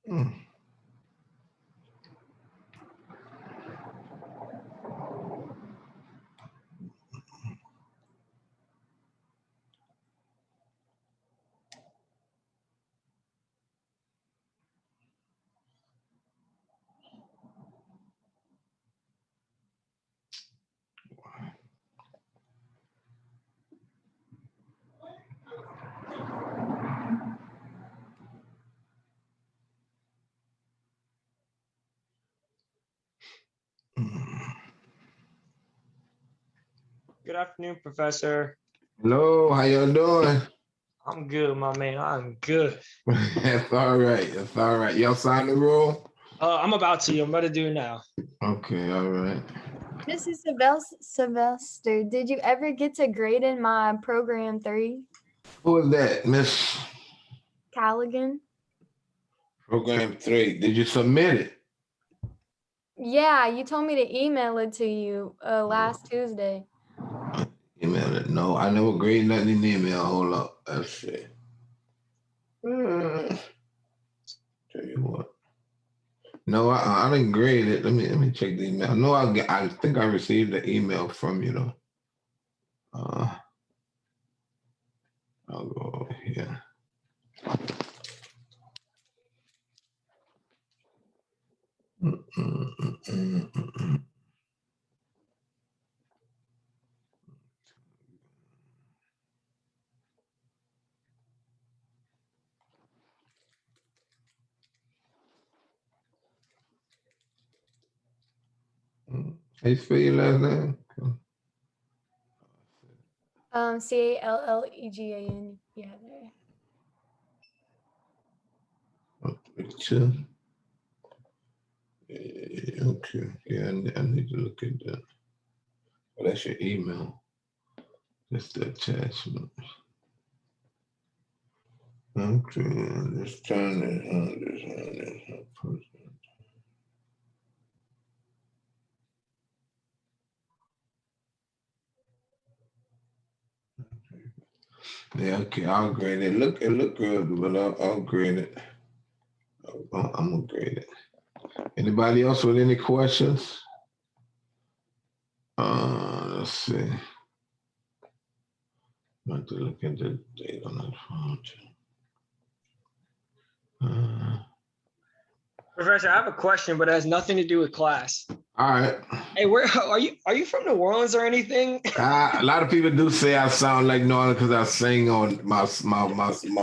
Mm. Mm. Good afternoon, Professor. Hello, how y'all doing? I'm good, my man. I'm good. That's all right. That's all right. Y'all signed the roll? I'm about to. I'm about to do it now. Okay, all right. Mrs. Sylvester, did you ever get to grade in my program 3? Who is that, Miss Callaghan? Program 3? Did you submit it? Yeah, you told me to email it to you last Tuesday. Email it. No, I never graded nothing in the email. Hold up. Let's see. Tell you what. No, I didn't grade it. Let me check the email. No, I think I received the email from you though. I'll go over here. Mm. How you spell your last name? Calleghan. Yeah, there. Two. Yeah, okay. Yeah, I need to look at that. Oh, that's your email. That's the attachment. Okay, let's turn this on. Yeah, okay, I'll grade it. It look good, but I'll grade it. I'm gonna grade it. Anybody else with any questions? Let's see. I have to look at the date on that phone too. Professor, I have a question, but it has nothing to do with class. All right. Hey, where are you? Are you from New Orleans or anything? A lot of people do say I sound like New Orleans because I sing on my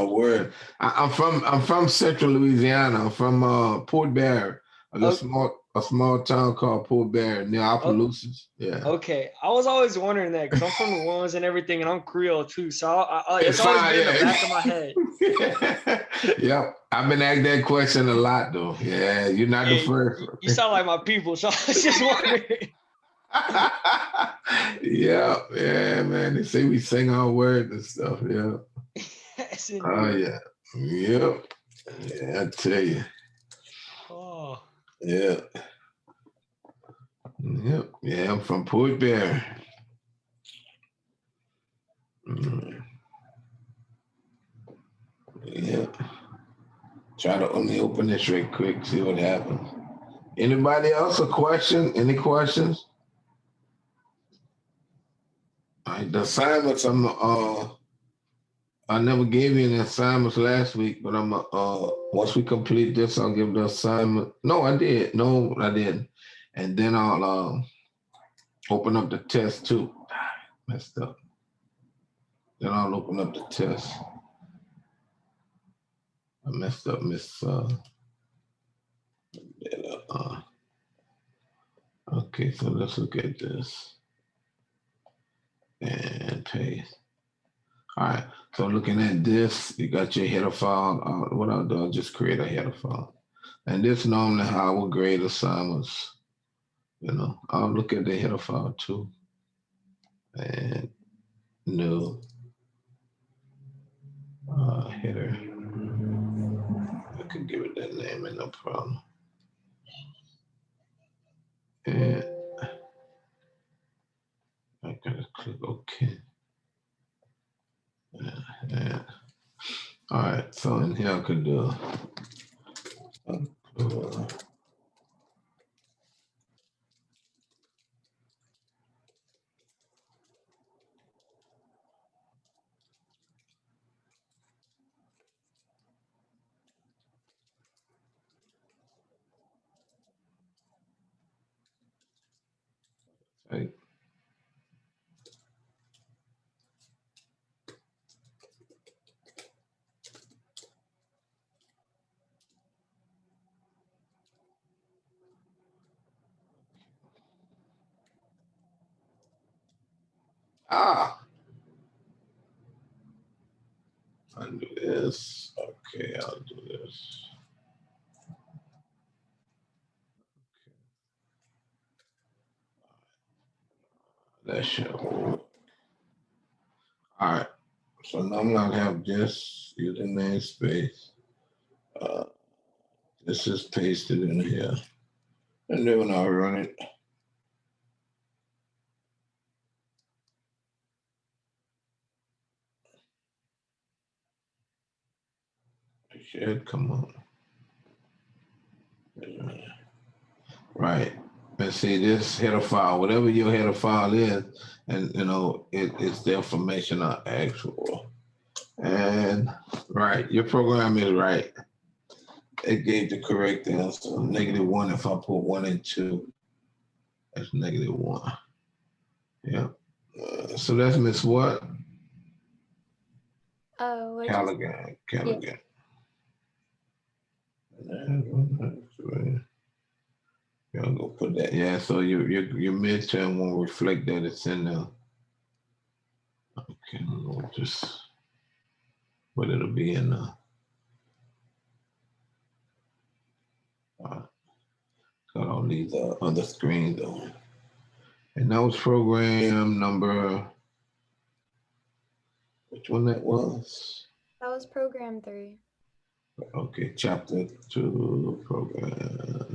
word. I'm from Central Louisiana. I'm from Port Barre, a small town called Port Barre near Opelousas. Yeah. Okay, I was always wondering that because I'm from New Orleans and everything, and I'm Creole too. So it's It's always fine, been in the yeah. back of my head. Yep. I've been asked that question a lot though. Yeah, you're not the first. You sound like my people, so I was just wondering. Yeah, man. They say we sing our words and stuff. Yeah. Yes, Oh indeed. yeah. Yep. Yeah, I tell you. Oh, Yeah. Yep. Yeah, I'm from Port Barre. Yeah. Try to let me open this real quick, see what happens. Anybody else a question? Any questions? All right, the assignments I never gave you any assignments last week, but I'm once we complete this, I'll give the assignment. No, I did. No, I didn't. And then I'll open up the test too. Messed up. Then I'll open up the test. I messed up, Miss. Okay, so let's look at this and paste. All right, so looking at this, you got your header file. What I'll do, I'll just create a header file. And this normally how I will grade assignments. I'll look at the header file too. And new header. I can give it that name and no problem. And I gotta click OK. Yeah. All right, so in here I could do Right. Ah, undo this. Okay, I'll do this. That should work. All right. So now I'm gonna have this using namespace. Uh, this is pasted in here, and then when I run it, it should come on. Right. And see this header file, whatever your header file is, and it's the information I asked for. And right, your program is right. It gave the correct answer. -1 if I put 1 and 2. That's -1. Yeah. So that's Miss what? Oh, what you Callaghan. Callaghan. Yeah, I'm gonna put that. Yeah, so your midterm won't reflect that it's in there. Okay, we'll just, but it'll be in there. Got all these other screens on. And that was program number, which one that was? that was program 3. Okay, chapter 2 program.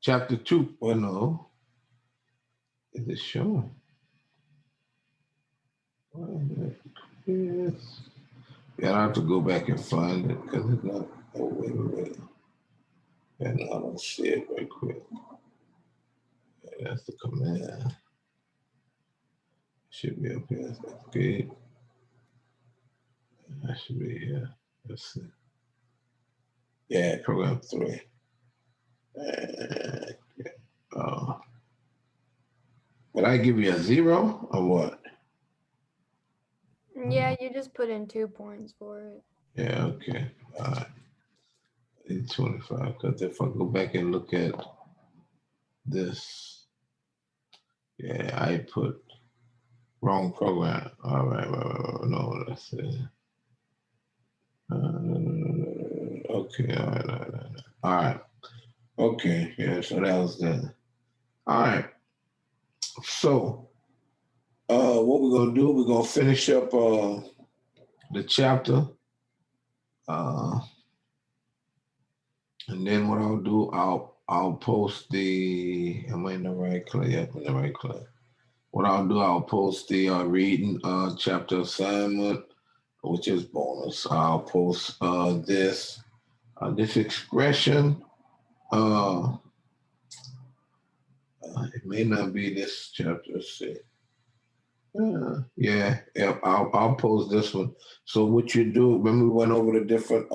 Chapter 2, well, no. Is it showing? Yes. Yeah, I have to go back and find it because it's not. Oh, wait. And I don't see it right quick. Yeah, that's the command. Should be up here. That's good. That should be here. Let's see. Yeah, program 3. Would I give you a 0 or what? Yeah, you just put in 2 points for it. Yeah, okay. All right. 825. Because if I go back and look at this, yeah, I put wrong program. All right. No, that's it. Okay. All right. All right. Okay. Yeah. So that was that. All right. So, what we're gonna do? We're gonna finish up the chapter, and then what I'll do, I'll post the. Am I in the right class? Yep, I'm in the right class. What I'll do, I'll post the reading chapter assignment, which is bonus. I'll post this expression. It may not be this chapter. Let's see. Yeah, I'll post this one. So what you do, remember we went over the different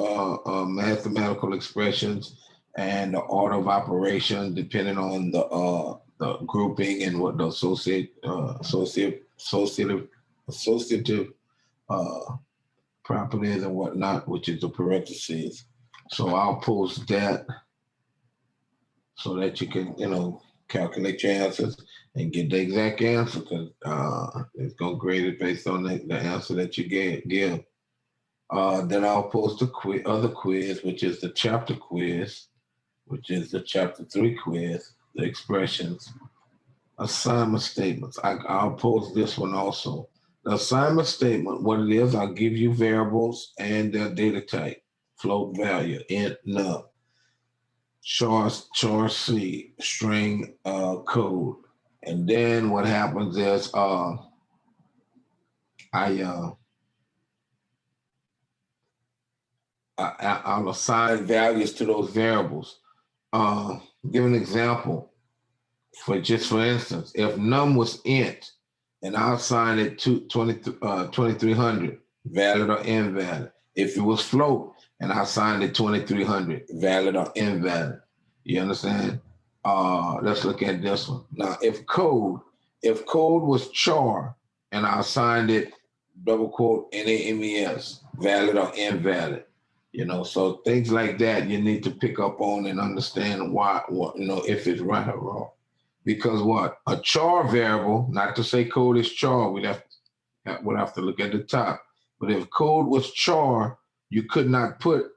mathematical expressions and the order of operation depending on the grouping and what the associative properties and whatnot, which is the parentheses. So I'll post that so that you can, calculate your answers and get the exact answer because it's going to grade it based on the answer that you give. Then I'll post the other quiz, which is the chapter quiz, which is the chapter 3 quiz, the expressions, assignment statements. I'll post this one also. The assignment statement, what it is, I'll give you variables and their data type, float value, int, num, char C, string code. And then what happens is I'll assign values to those variables. Give an example. For instance, if num was int, and I'll assign it to 2300, valid or invalid. If it was float, and I assigned it 2300, valid or invalid. You understand? Let's look at this one. Now, if code was char and I assigned it double quote NAMES, valid or invalid, so things like that you need to pick up on and understand why, if it's right or wrong. Because what? A char variable, not to say code is char, we'd have to look at the top. But if code was char, you could not put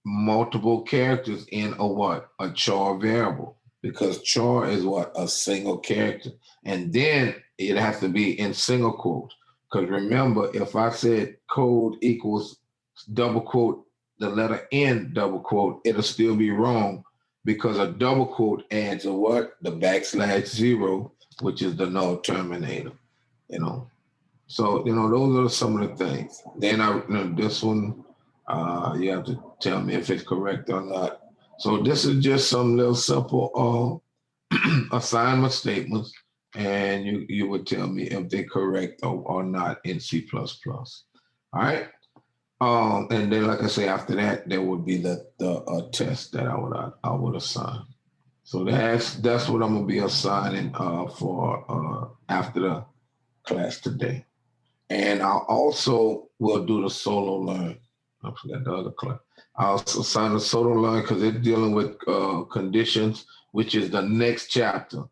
multiple characters in a what? A char variable. Because char is what? A single character. And then it has to be in single quotes. Because remember, if I said code equals double quote, the letter N double quote, it'll still be wrong because a double quote adds a what? The \0, which is the null terminator, you know. So, those are some of the things. Then this one, you have to tell me if it's correct or not. So this is just some little simple assignment statements, and you would tell me if they're correct or not in C++. All right. And then, like I say, after that, there would be the test that I would assign. So that's what I'm gonna be assigning for after the class today. And I also will do the solo learn. I forgot the other class. I also assign the solo learn because it's dealing with conditions, which is the next chapter.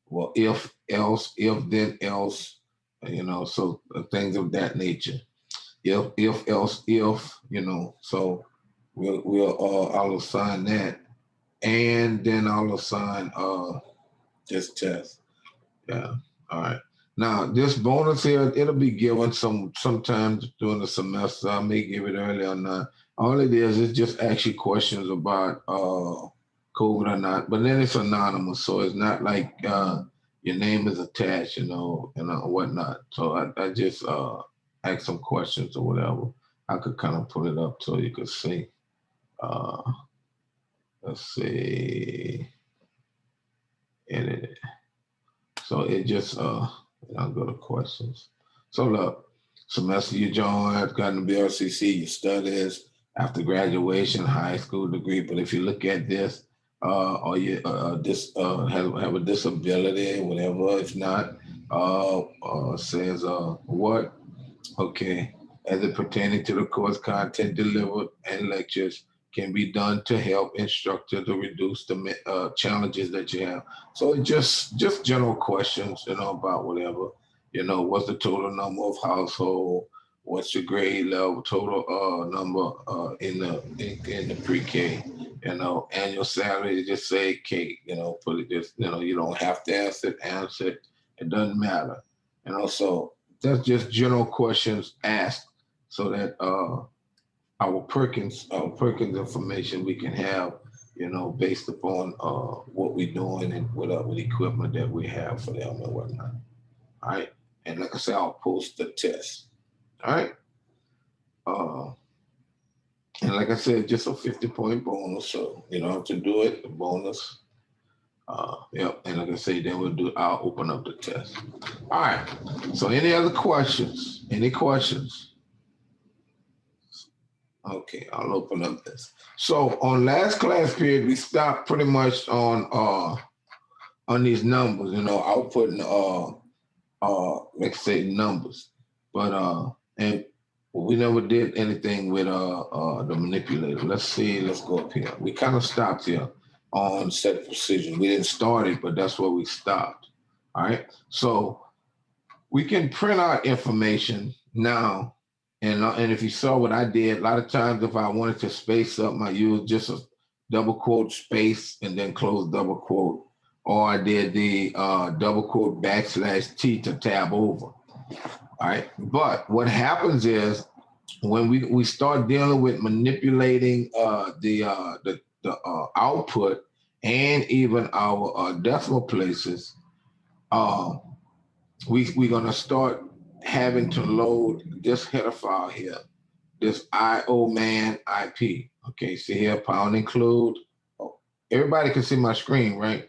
Well, if, else, if, then, else, so things of that nature. If, else, if, so I'll assign that. And then I'll assign this test. Yeah. All right. Now this bonus here, it'll be given sometimes during the semester. I may give it early or not. All it is just actually questions about COVID or not. But then it's anonymous, so it's not like your name is attached, and whatnot. So I just ask some questions or whatever. I could kind of put it up so you could see. Uh, let's see. Edit it. So it just I'll go to questions. So look, semester you joined, gotten the BLCC, your studies after graduation, high school degree. But if you look at this, or you have a disability, whatever. If not, says what? Okay, as it pertaining to the course content delivered and lectures can be done to help instructor to reduce the challenges that you have. So it just general questions, about whatever. What's the total number of household? What's your grade level? Total number in the pre-K. Annual salary. Just say K. Put it just. You don't have to answer it. Answer it. It doesn't matter. So that's just general questions asked so that our Perkins information we can have, based upon what we're doing and with equipment that we have for them and whatnot. All right. And like I said, I'll post the test. All right. And like I said, just a 50-point bonus. So you don't have to do it, the bonus. Yep. And like I say, then I'll open up the test. All right. So any other questions? Any questions? Okay, I'll open up this. So on last class period, we stopped pretty much on these numbers, outputting let's say numbers. But and we never did anything with the manipulator. Let's go up here. We kind of stopped here on set precision. We didn't start it, but that's where we stopped. All right. So we can print out information now. And if you saw what I did, a lot of times if I wanted to space up, I used just a double quote space and then close double quote. Or I did the double quote \T to tab over. All right. But what happens is when we start dealing with manipulating the output and even our decimal places, we're going to start having to load this header file here, this IO man IP. Okay, see here, pound include. Oh, everybody can see my screen, right?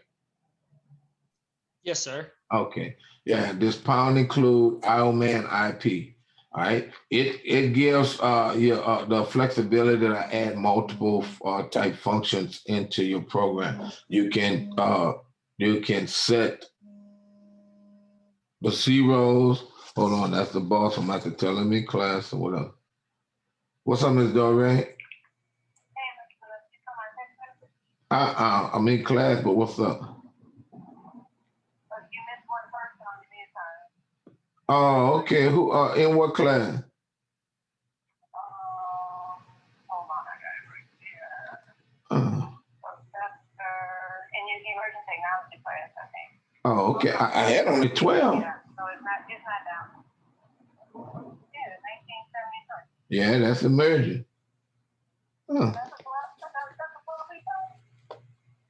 Yes, sir. Okay, yeah, this pound include IO man IP. All right. It gives you the flexibility to add multiple type functions into your program. You can set the zeros. Hold on, that's the boss. I'm about to tell him in class or whatever. What's up, Miss Doreen? I'm in class, but what's up? Oh, okay. Who in what class? Uh, oh, okay. I had only 12. Yeah, that's emerging. Huh.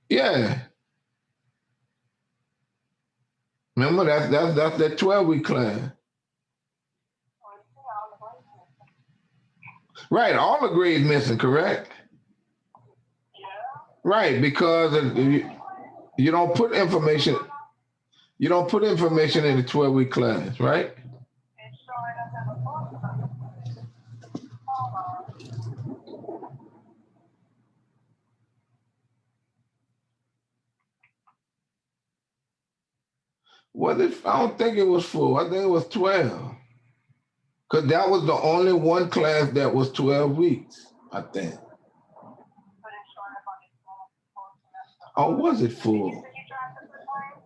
Yeah. Remember that's that 12-week class. Right, all the grades missing, correct? Right, because you don't put information you don't put information in the 12-week class, right? Was it? I don't think it was full. I think it was 12. Because that was the only one class that was 12 weeks, I think. Oh, was it full?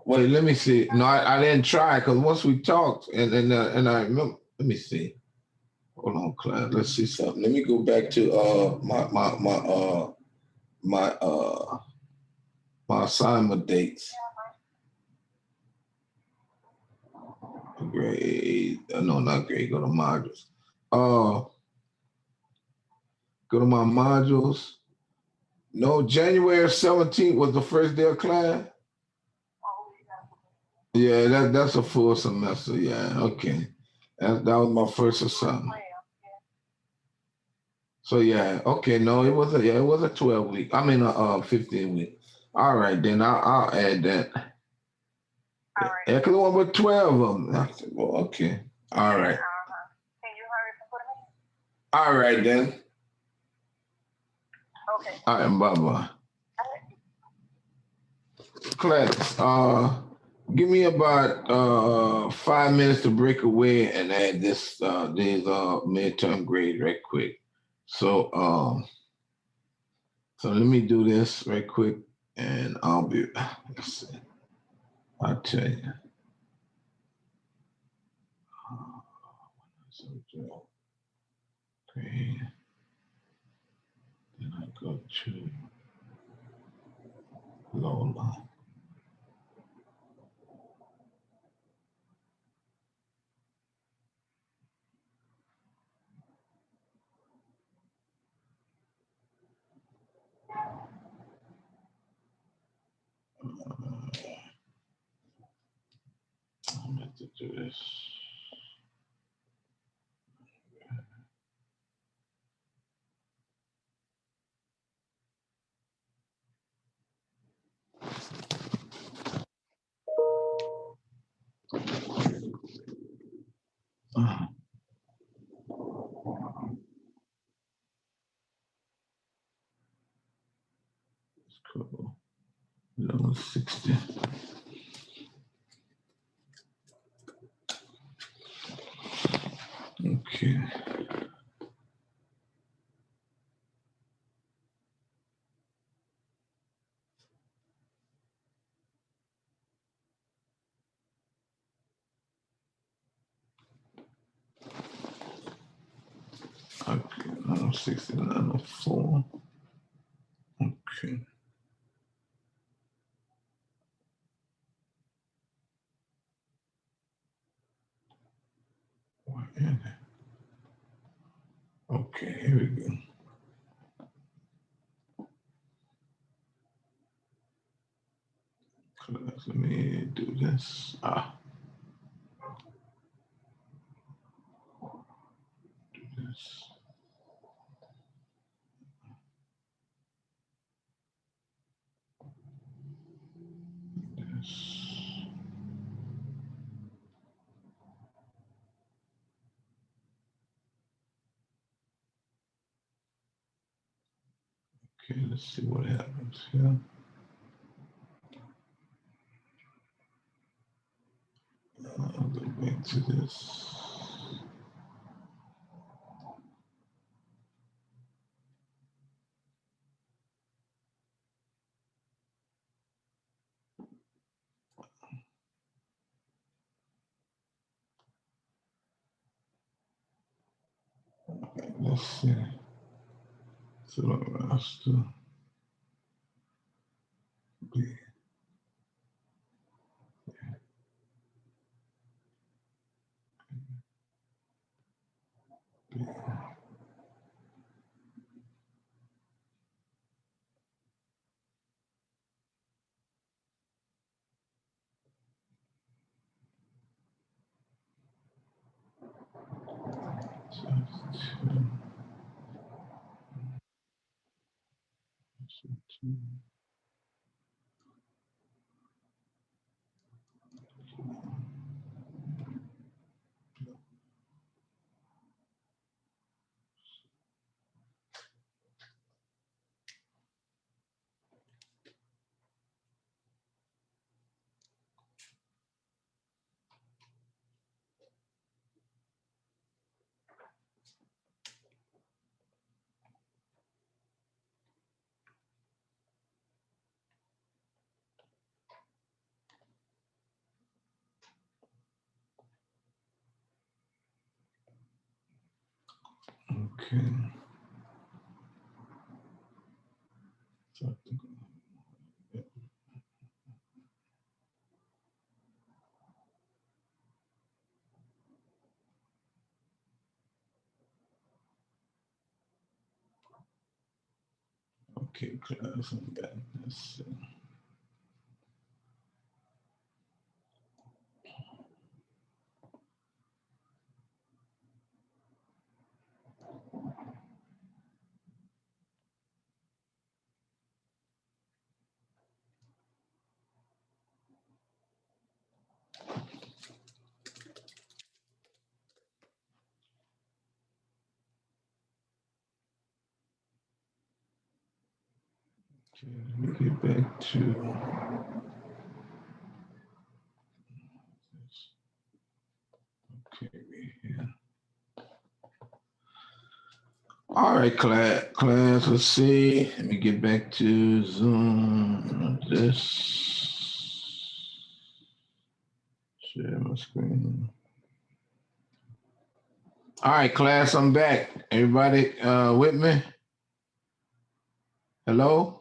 Wait, let me see. No, I didn't try because once we talked and I remember. Let me see. Hold on, class. Let's see something. Let me go back to my my assignment dates. Grade. No, not grade. Go to modules. Uh, go to my modules. No, January 17th was the first day of class. Yeah, that's a full semester. Yeah, okay. That was my first assignment. So yeah, okay. No, it was a 12-week. I mean 15 week. All right, then I'll add that. Yeah, because it was with 12 of them. I said, well, okay. All right. All right then. All right, bye-bye. Class, give me about 5 minutes to break away and add these midterm grades right quick. So let me do this right quick and let's see. I'll tell you. So grade. Then I go to Lola. I'm going to do this. It's cool. 1160. Okay. Okay. 96904. Okay. Where is it? Okay, here we go. Let me do this. Do this. This. Okay, let's see what happens here. I'll go back to this. Let's see. So roster. B. B. Okay. Okay, class, I'm back. Let's see. Okay, let me get back to this. Okay, right here. All right, class, let's see. Let me get back to Zoom. This. Share my screen. All right, class, I'm back. Everybody with me? Hello?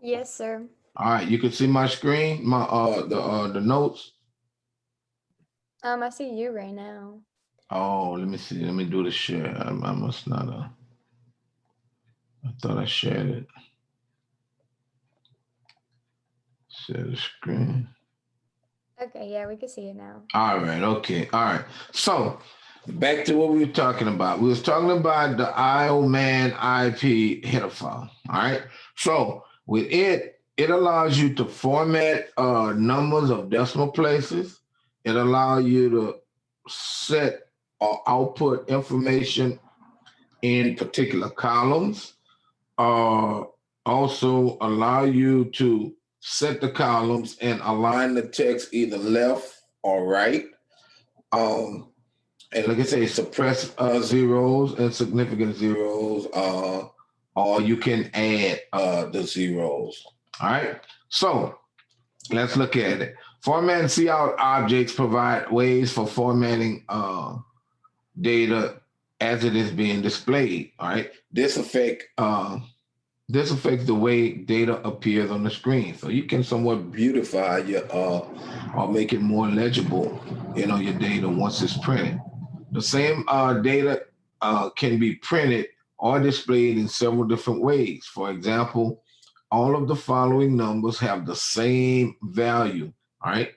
Yes, sir. All right, you can see my screen, my the notes. I see you right now. Oh, let me see. Let me do the share. I must not I thought I shared it. Share the screen. Okay, yeah, we can see it now. All right, okay. All right. So back to what we were talking about. We was talking about the IOMAN IP header file. All right. So with it allows you to format numbers of decimal places. It allows you to set or output information in particular columns. Also allow you to set the columns and align the text either left or right. And like I say, suppress zeros and significant zeros, or you can add the zeros. All right. So let's look at it. Format and see out objects provide ways for formatting data as it is being displayed. All right. This affects the way data appears on the screen. So you can somewhat beautify your or make it more legible, your data once it's printed. The same data can be printed or displayed in several different ways. For example, all of the following numbers have the same value, all right?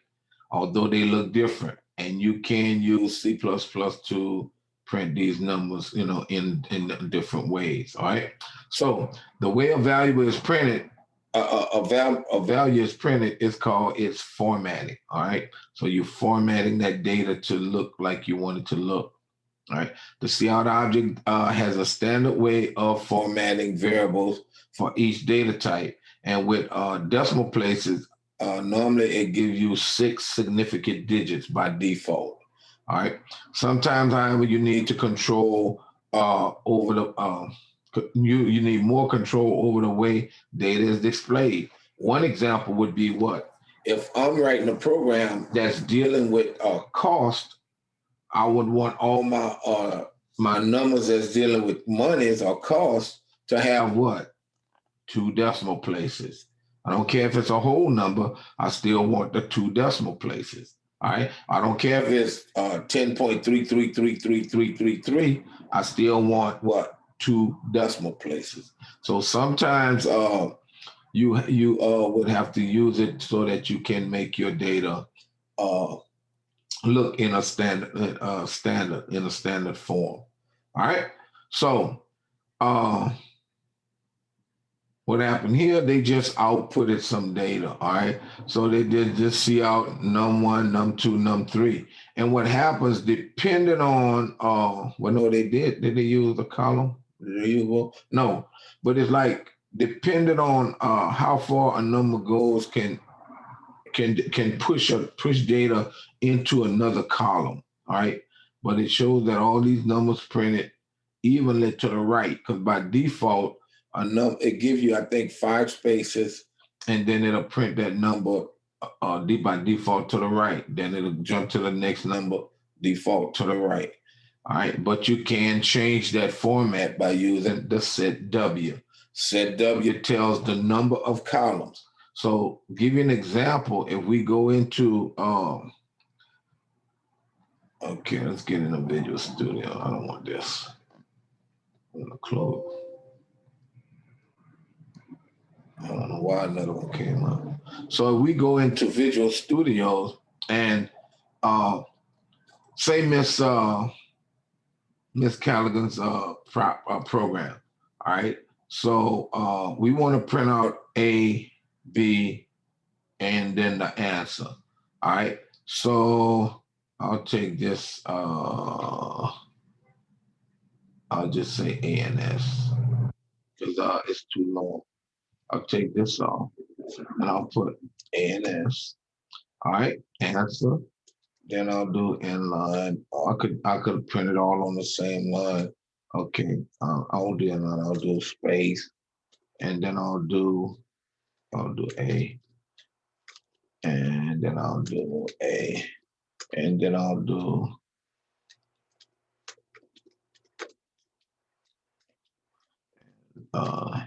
Although they look different. And you can use C++ to print these numbers, in different ways, all right? So the way a value is printed, a value is printed is called its formatting, all right? So you're formatting that data to look like you want it to look. All right. The cout object has a standard way of formatting variables for each data type. And with decimal places, normally it gives you 6 significant digits by default. All right. Sometimes, however, you need to control over the you need more control over the way data is displayed. One example would be what? If I'm writing a program that's dealing with cost, I would want all my numbers that's dealing with monies or costs to have what? 2 decimal places. I don't care if it's a whole number, I still want the 2 decimal places. All right. I don't care if it's 10.33333333. I still want what? 2 decimal places. So sometimes you would have to use it so that you can make your data look in a standard form. All right. So what happened here? They just outputted some data. All right. So they did just see out num1, num2, num3. And what happens depending on well, no, they did. Did they use the column? Did they use no, but it's like depending on how far a number goes can push data into another column. All right. But it shows that all these numbers printed evenly to the right, because by default, it gives you, I think, 5 spaces, and then it'll print that number by default to the right. Then it'll jump to the next number, default to the right. All right. But you can change that format by using the set W. Set W tells the number of columns. So give you an example, if we go into, okay, let's get in a Visual Studio. I don't want this. I'm gonna close. I don't know why another one came up. So if we go into Visual Studios and say Miss Callaghan's program, all right? So we want to print out A, B, and then the answer. All right. So I'll take this. I'll just say A and S because it's too long. I'll take this off and I'll put A and S. All right. Answer. Then I'll do inline. I could print it all on the same line. Okay. I'll do inline. I'll do space, and then I'll do A, and then I'll do A. And then I'll do all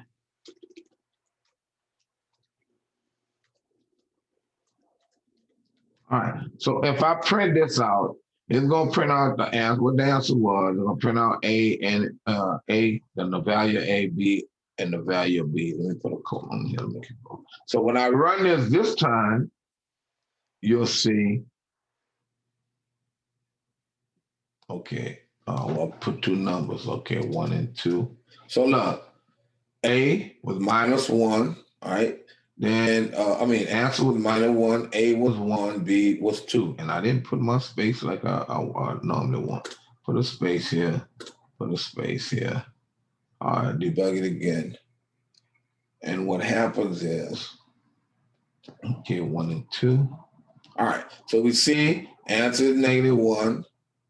right. So if I print this out, it's gonna print out the answer. What the answer was? It's gonna print out A and A, then the value A, B, and the value of B. Let me put a colon here. Make it go. So when I run this time, you'll see. Okay. I'll put 2 numbers. Okay, 1 and 2. So look, A was -1. All right. Then, answer was -1, A was 1, B was 2. And I didn't put my space like I normally want. Put a space here, put a space here. All right, debug it again. And what happens is, okay, 1 and 2. All right, so we see answer is -1.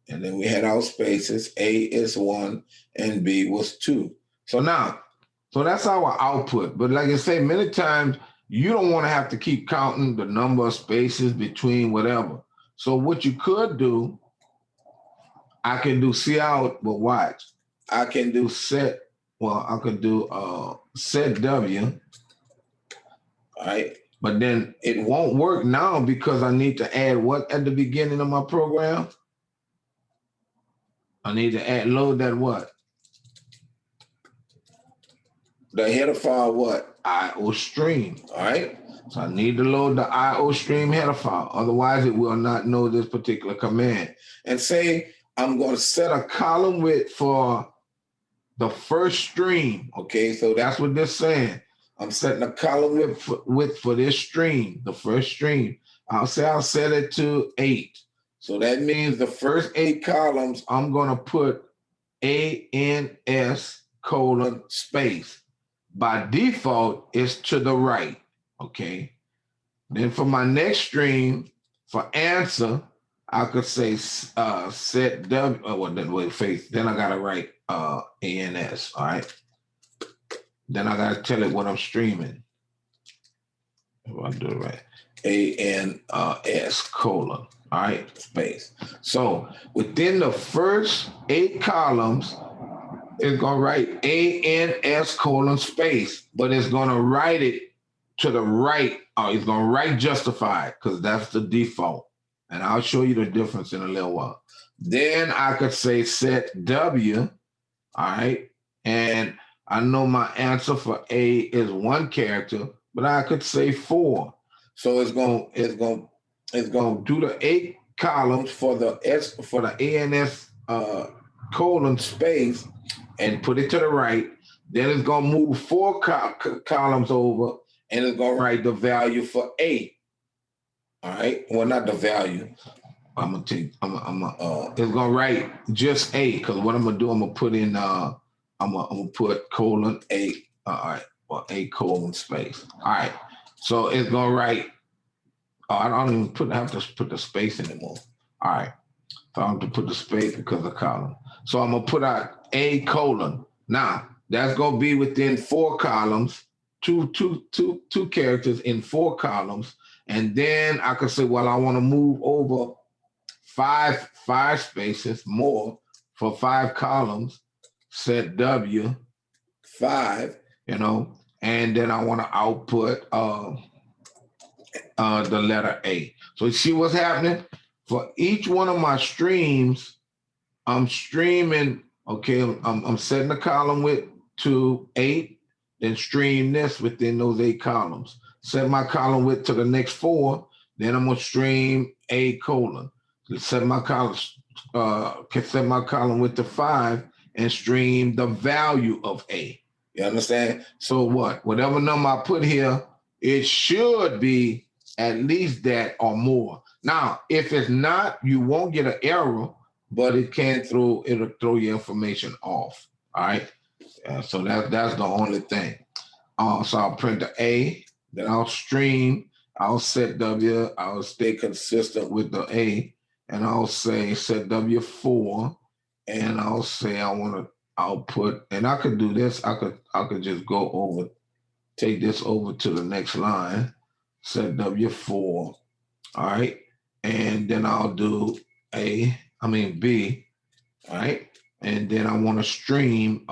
And then we had our spaces. A is 1 and B was 2. So that's our output. But like I say, many times, you don't want to have to keep counting the number of spaces between whatever. So what you could do, I can do cout, but watch. I can do set W, all right? But then it won't work now because I need to add what at the beginning of my program? I need to load that what? The header file what? IO stream, all right? So I need to load the IO stream header file. Otherwise, it will not know this particular command. And say I'm going to set a column width for the first stream, okay? So that's what this is saying. I'm setting a column width for this stream, the first stream. I'll set it to 8. So that means the first 8 columns, I'm going to put ANS colon space. By default, it's to the right, okay? Then for my next stream, for answer, I could say set W, then I got to write ANS, all right? Then I got to tell it what I'm streaming. If I do it right, ANS colon, all right, space. So within the first 8 columns, it's going to write ANS colon space, but it's going to write it to the right. It's going to write justified because that's the default. And I'll show you the difference in a little while. Then I could say set W, all right? And I know my answer for A is 1 character, but I could say 4. So it's going to do the 8 columns for the ANS colon space and put it to the right. Then it's going to move 4 columns over and it's going to write the value for A. All right. Well, not the value. It's going to write just A because what I'm going to do, I'm going to put in, I'm going to put colon A. All right. Well, A colon space. All right. So it's going to write, I don't even have to put the space anymore. All right. So I have to put the space because of column. So I'm going to put out A colon. Now, that's going to be within 4 columns, two characters in 4 columns. And then I could say, well, I want to move over 5 spaces more for 5 columns, set W 5, and then I want to output the letter A. So you see what's happening? For each one of my streams, I'm streaming, okay, I'm setting the column width to 8, then stream this within those 8 columns. Set my column width to the next 4, then I'm gonna stream A colon. Set my column width to 5 and stream the value of A. You understand? So whatever number I put here, it should be at least that or more. Now, if it's not, you won't get an error, but it'll throw your information off. All right. So that's the only thing. So I'll print the A, then I'll stream, I'll set W, I'll stay consistent with the A, and I'll say set W4, and I'll say I want to output, and I could do this. I could just go over, take this over to the next line, set W4, all right, and then I'll do B, all right, and then I want to stream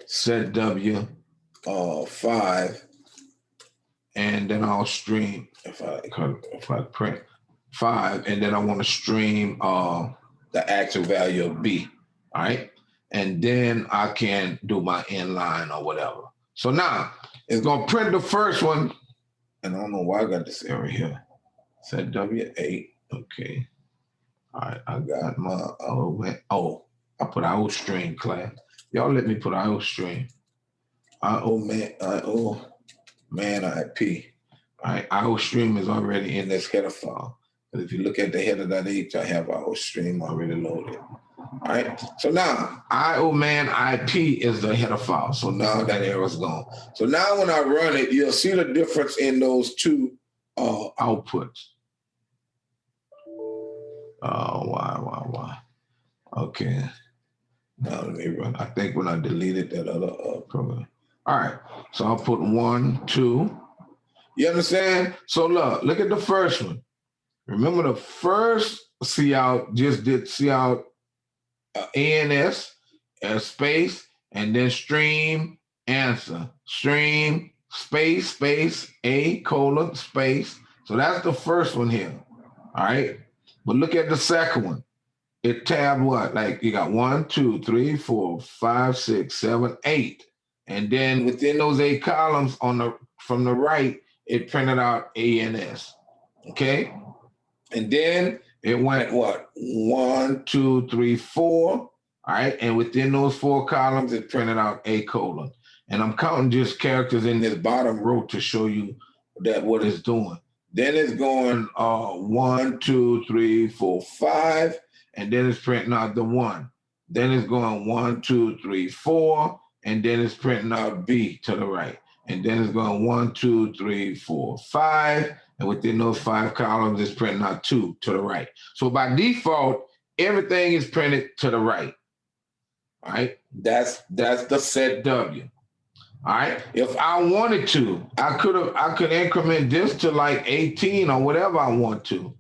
set W 5, and then I'll stream if I print 5, and then I want to stream the actual value of B, all right, and then I can do my inline or whatever. So now it's gonna print the first one, and I don't know why I got this error here. Set W8, okay. All right, I got my I put IO stream class. Y'all let me put IO stream. IO man IP. All right, IO stream is already in this header file. But if you look at the header.h, I have IO stream already loaded. All right, so now IO man IP is the header file. So now that error's gone. So now when I run it, you'll see the difference in those 2 outputs. Why? Okay. Now let me run. I think when I deleted that other program. All right. So I'll put 1, 2. You understand? So look at the first one. Remember the first cout just did cout ANS space and then stream answer. Stream space A colon space. So that's the first one here. All right. But look at the second one. It tabbed what? Like you got 1, 2, 3, 4, 5, 6, 7, 8. And then within those 8 columns from the right, it printed out ANS. Okay? And then it went what? 1, 2, 3, 4. All right. And within those 4 columns, it printed out A colon. And I'm counting just characters in this bottom row to show you that what it's doing. Then it's going 1, 2, 3, 4, 5, and then it's printing out the 1. Then it's going 1, 2, 3, 4, and then it's printing out B to the right. And then it's going 1, 2, 3, 4, 5, and within those 5 columns, it's printing out 2 to the right. So by default, everything is printed to the right. All right, that's the set W. All right. If I wanted to, I could increment this to like 18 or whatever I want to.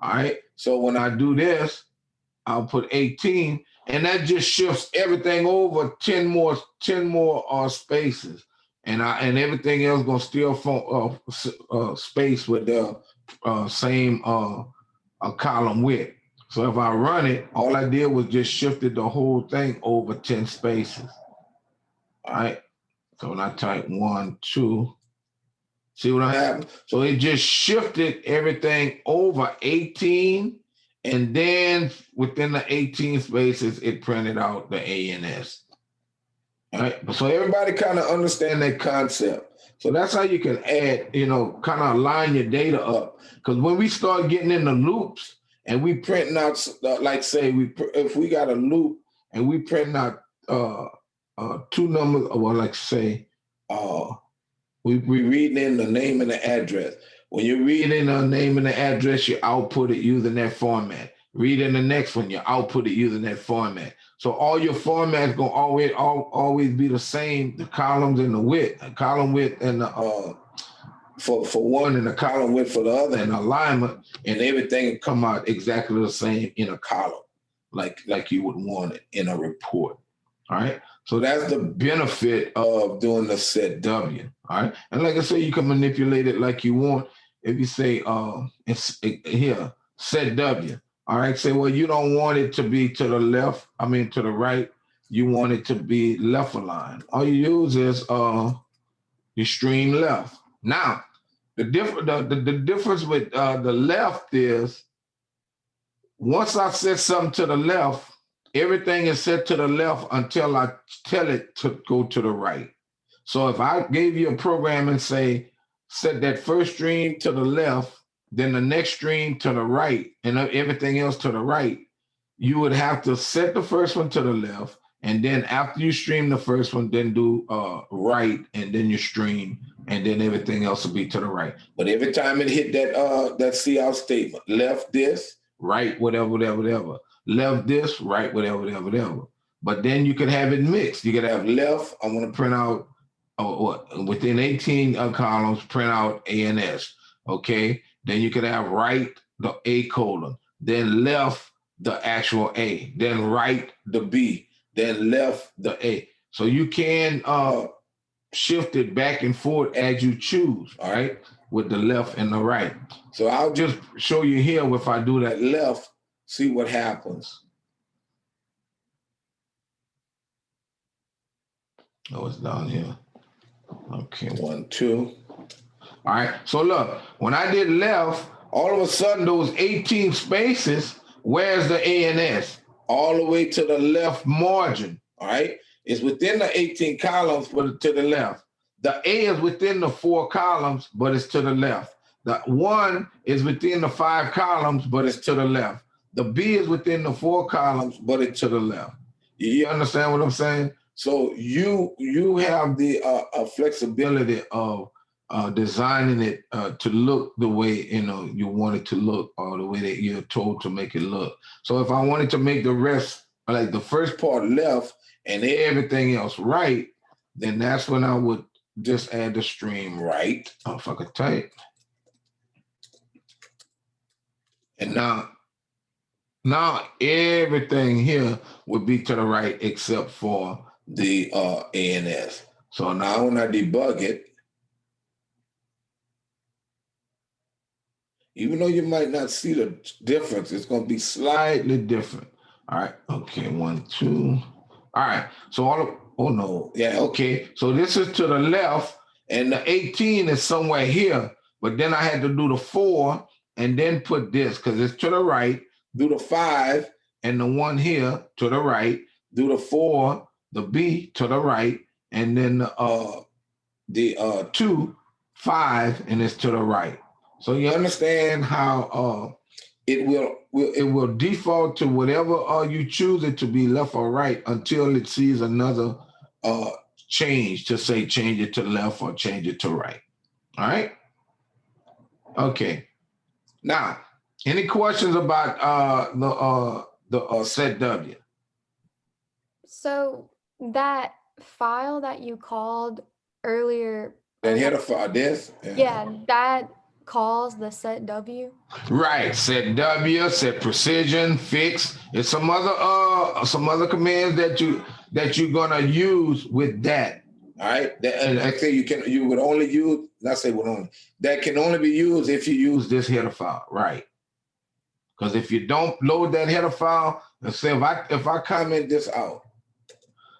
All right. So when I do this, I'll put 18, and that just shifts everything over 10 more spaces, and everything else gonna still form space with the same column width. So if I run it, all I did was just shifted the whole thing over 10 spaces. All right. So when I type 1, 2, see what I have? So it just shifted everything over 18, and then within the 18 spaces, it printed out the ANS. All right. So everybody kind of understand that concept. So that's how you can add, kind of line your data up. Because when we start getting into loops and we printing out, like say, if we got a loop and we printing out 2 numbers, well, like say, we reading in the name and the address. When you read in the name and the address, you output it using that format. Read in the next one, you output it using that format. So all your formats gonna always be the same. The columns and the width, the column width and the for one, and the column width for the other, and alignment, and everything come out exactly the same in a column, like you would want it in a report. All right. So that's the benefit of doing the set W. All right. And like I say, you can manipulate it like you want. If you say here, set W. All right. Say, well, you don't want it to be to the left. I mean, to the right. You want it to be left aligned. All you use is you stream left. Now, the difference with the left is once I set something to the left, everything is set to the left until I tell it to go to the right. So if I gave you a program and say, set that first stream to the left, then the next stream to the right, and everything else to the right, you would have to set the first one to the left, and then after you stream the first one, then do right, and then you stream, and then everything else will be to the right. But every time it hit that CL statement, left this, right, whatever. Left this, right, whatever. But then you can have it mixed. You could have left, I want to print out within 18 columns, print out ANS. Okay. Then you could have right, the A colon, then left, the actual A, then right, the B, then left, the A. So you can shift it back and forth as you choose. All right. With the left and the right. So I'll just show you here if I do that left, see what happens. Oh, it's down here. Okay, 1, 2. All right, so look, when I did left, all of a sudden those 18 spaces, where's the ANS? All the way to the left margin, all right? It's within the 18 columns, but to the left. The A is within the 4 columns, but it's to the left. The 1 is within the 5 columns, but it's to the left. The B is within the 4 columns, but it's to the left. You understand what I'm saying? So you have the flexibility of designing it to look the way you want it to look, or the way that you're told to make it look. So if I wanted to make the rest, like the first part left and everything else right, then that's when I would just add the stream right. Oh, if I could type. And now everything here would be to the right except for the ANS. So now when I debug it, even though you might not see the difference, it's going to be slightly different. All right. Okay. 1, 2. All right. So okay. So this is to the left, and the 18 is somewhere here. But then I had to do the 4 and then put this because it's to the right. Do the 5 and the 1 here to the right. Do the 4, the B to the right, and then the 2, 5, and it's to the right. So you understand how it will default to whatever you choose it to be, left or right, until it sees another change to say change it to left or change it to right. All right. Okay. Now, any questions about the set W? So that file that you called earlier, That header file, this? yeah, that calls the set W. Right. Set W, set precision, fix. It's some other commands that you're gonna use with that. All right. And I say you would only use, not say would only, that can only be used if you use this header file. Right. Because if you don't load that header file, and say if I comment this out,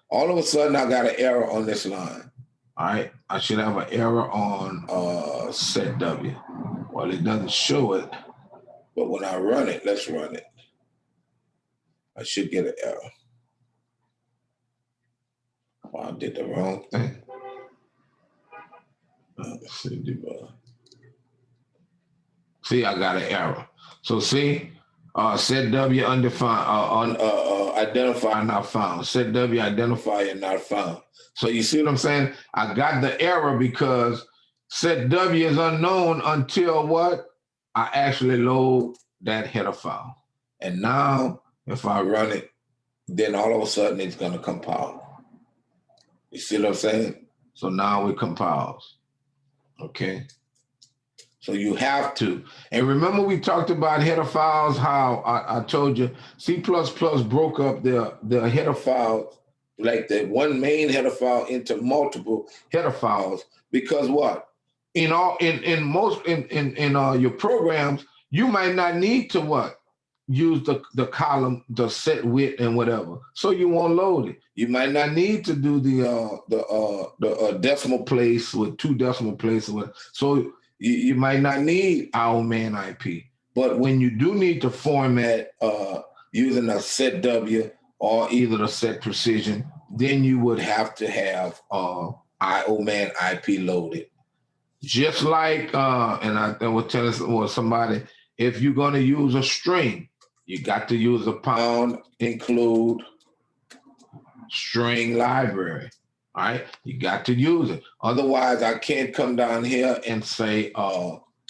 all of a sudden I got an error on this line. All right, I should have an error on set W. Well, it doesn't show it, but when I run it, let's run it. I should get an error. Well, I did the wrong thing. Let's see, debug. See, I got an error. So see, set W undefined, identifier not found. Set W identifier not found. So you see what I'm saying? I got the error because set W is unknown until what? I actually load that header file. And now if I run it, then all of a sudden it's gonna compile. You see what I'm saying? So now it compiles. Okay. So you have to. And remember we talked about header files, how I told you C++ broke up the header files, like the one main header file, into multiple header files, because what? In your programs, you might not need to what? Use the column, the set width and whatever. So you won't load it. You might not need to do the decimal place with 2 decimal places. So you might not need our man IP, but when you do need to format using a set W or either the set precision, then you would have to have IO man IP loaded. Just like, and I was telling somebody, if you're going to use a string, you got to use a pound include string library. All right, you got to use it. Otherwise, I can't come down here and say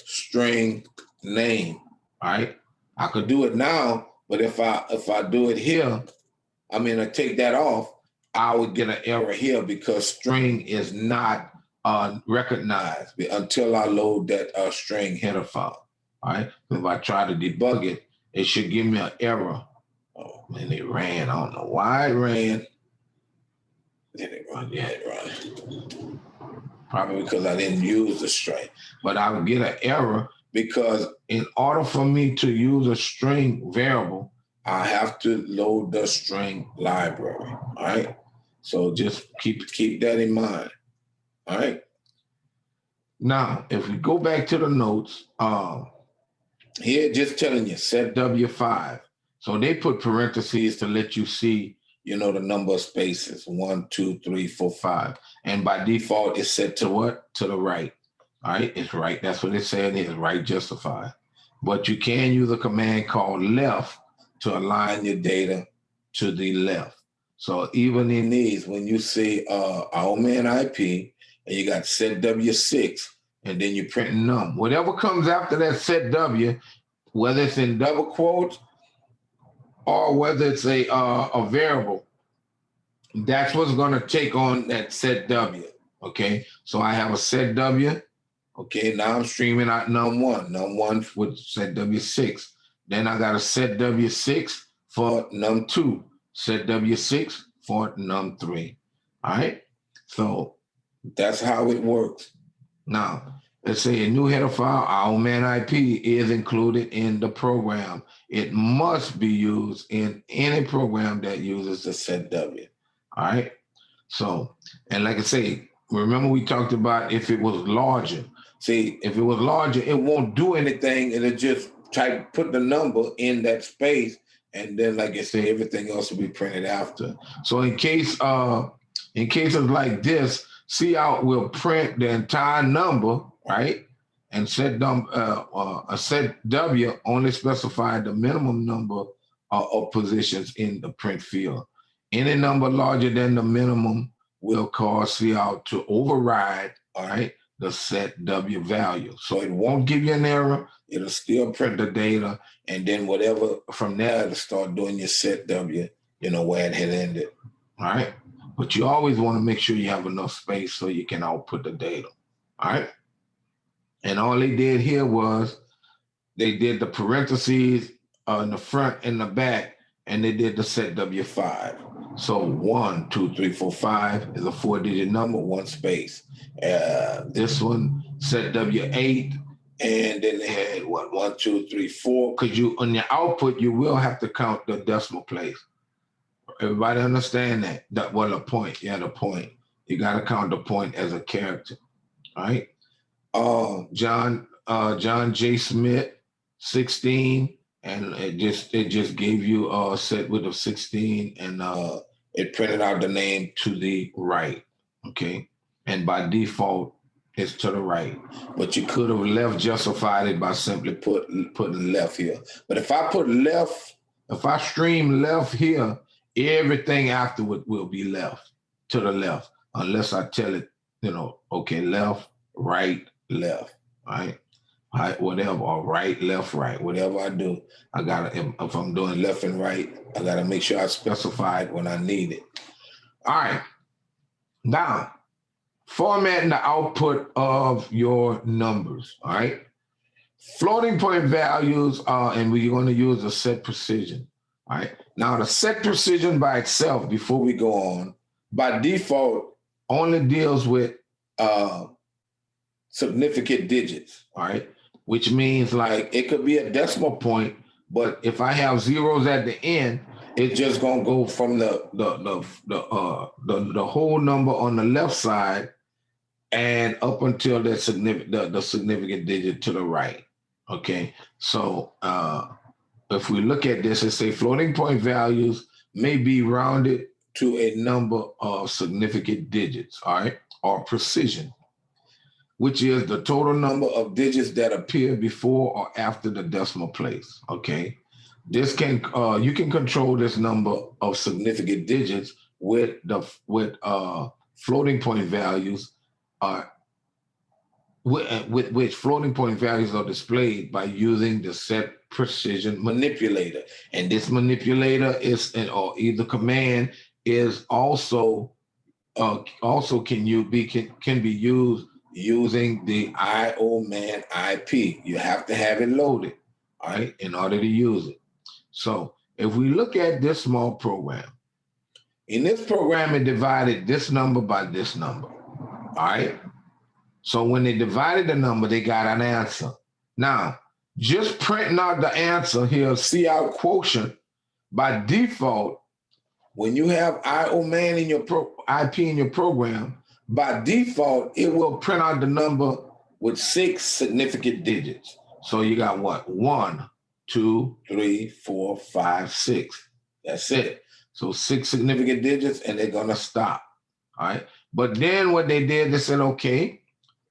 string name. All right, I could do it now, but if I do it here, I take that off, I would get an error here because string is not recognized until I load that string header file. All right, if I try to debug it, it should give me an error. Oh man, it ran. I don't know why it ran. Did it run? Yeah, it run. Probably because I didn't use the string. But I would get an error because in order for me to use a string variable, I have to load the string library. All right. So just keep that in mind. All right. Now, if we go back to the notes, here just telling you set W5. So they put parentheses to let you see the number of spaces, 1, 2, 3, 4, 5. And by default, it's set to what? To the right. All right, it's right. That's what it's saying is right justified. But you can use a command called left to align your data to the left. So even in these, when you see our man IP and you got set W6, and then you print num, whatever comes after that set W, whether it's in double quotes or whether it's a variable, that's what's going to take on that set W. Okay, so I have a set W. Okay, now I'm streaming out num1 with set W6. Then I got a set W6 for num2, set W6 for num3. All right, so that's how it works. Now, let's say a new header file, our man IP is included in the program. It must be used in any program that uses the set W. All right. So, and like I say, remember we talked about if it was larger. See, if it was larger, it won't do anything. It'll just put the number in that space. And then, like I say, everything else will be printed after. So in cases like this, cout will print the entire number, right? and a set W only specified the minimum number of positions in the print field. Any number larger than the minimum will cause Cout to override, all right, the set W value. So it won't give you an error. It'll still print the data, and then whatever from there, it'll start doing your set W, where it had ended, all right? But you always want to make sure you have enough space so you can output the data, all right? And all they did here was they did the parentheses in the front and the back, and they did the set W5. So 1, 2, 3, 4, 5 is a 4-digit number, one space. This one set W8, and then they had 1, 2, 3, 4. Because on your output, you will have to count the decimal place. Everybody understand that? The point. Yeah, the point. You got to count the point as a character. All right. John J. Smith, 16, and it just gave you a set width of 16, and it printed out the name to the right. Okay. And by default, it's to the right. But you could have left justified it by simply putting left here. But if I put left, if I stream left here, everything afterward will be left to the left, unless I tell it, okay, left, right, left, right, whatever, or right, left, right, whatever I do, I gotta, if I'm doing left and right, I gotta make sure I specify it when I need it. All right, now, formatting the output of your numbers, all right? Floating point values and we're gonna use a set precision, all right? Now, the set precision by itself, before we go on, by default, only deals with significant digits, all right? Which means like it could be a decimal point, but if I have zeros at the end, it's just gonna go from the whole number on the left side and up until the significant digit to the right. Okay, so if we look at this and say floating point values may be rounded to a number of significant digits, all right, or precision, which is the total number of digits that appear before or after the decimal place. Okay, this can you can control this number of significant digits with floating point values with which floating point values are displayed by using the set precision manipulator. And this manipulator is, or either command is also can be used using the IO-man IP. You have to have it loaded, all right, in order to use it. So if we look at this small program, in this program, it divided this number by this number, all right? So when they divided the number, they got an answer. Now, just printing out the answer here, Cout quotient, by default, when you have IO-man in your IP in your program, by default, it will print out the number with 6 significant digits. So you got what? 1, 2, 3, 4, 5, 6. That's it. So 6 significant digits, and they're gonna stop. All right. But then what they did, they said, okay,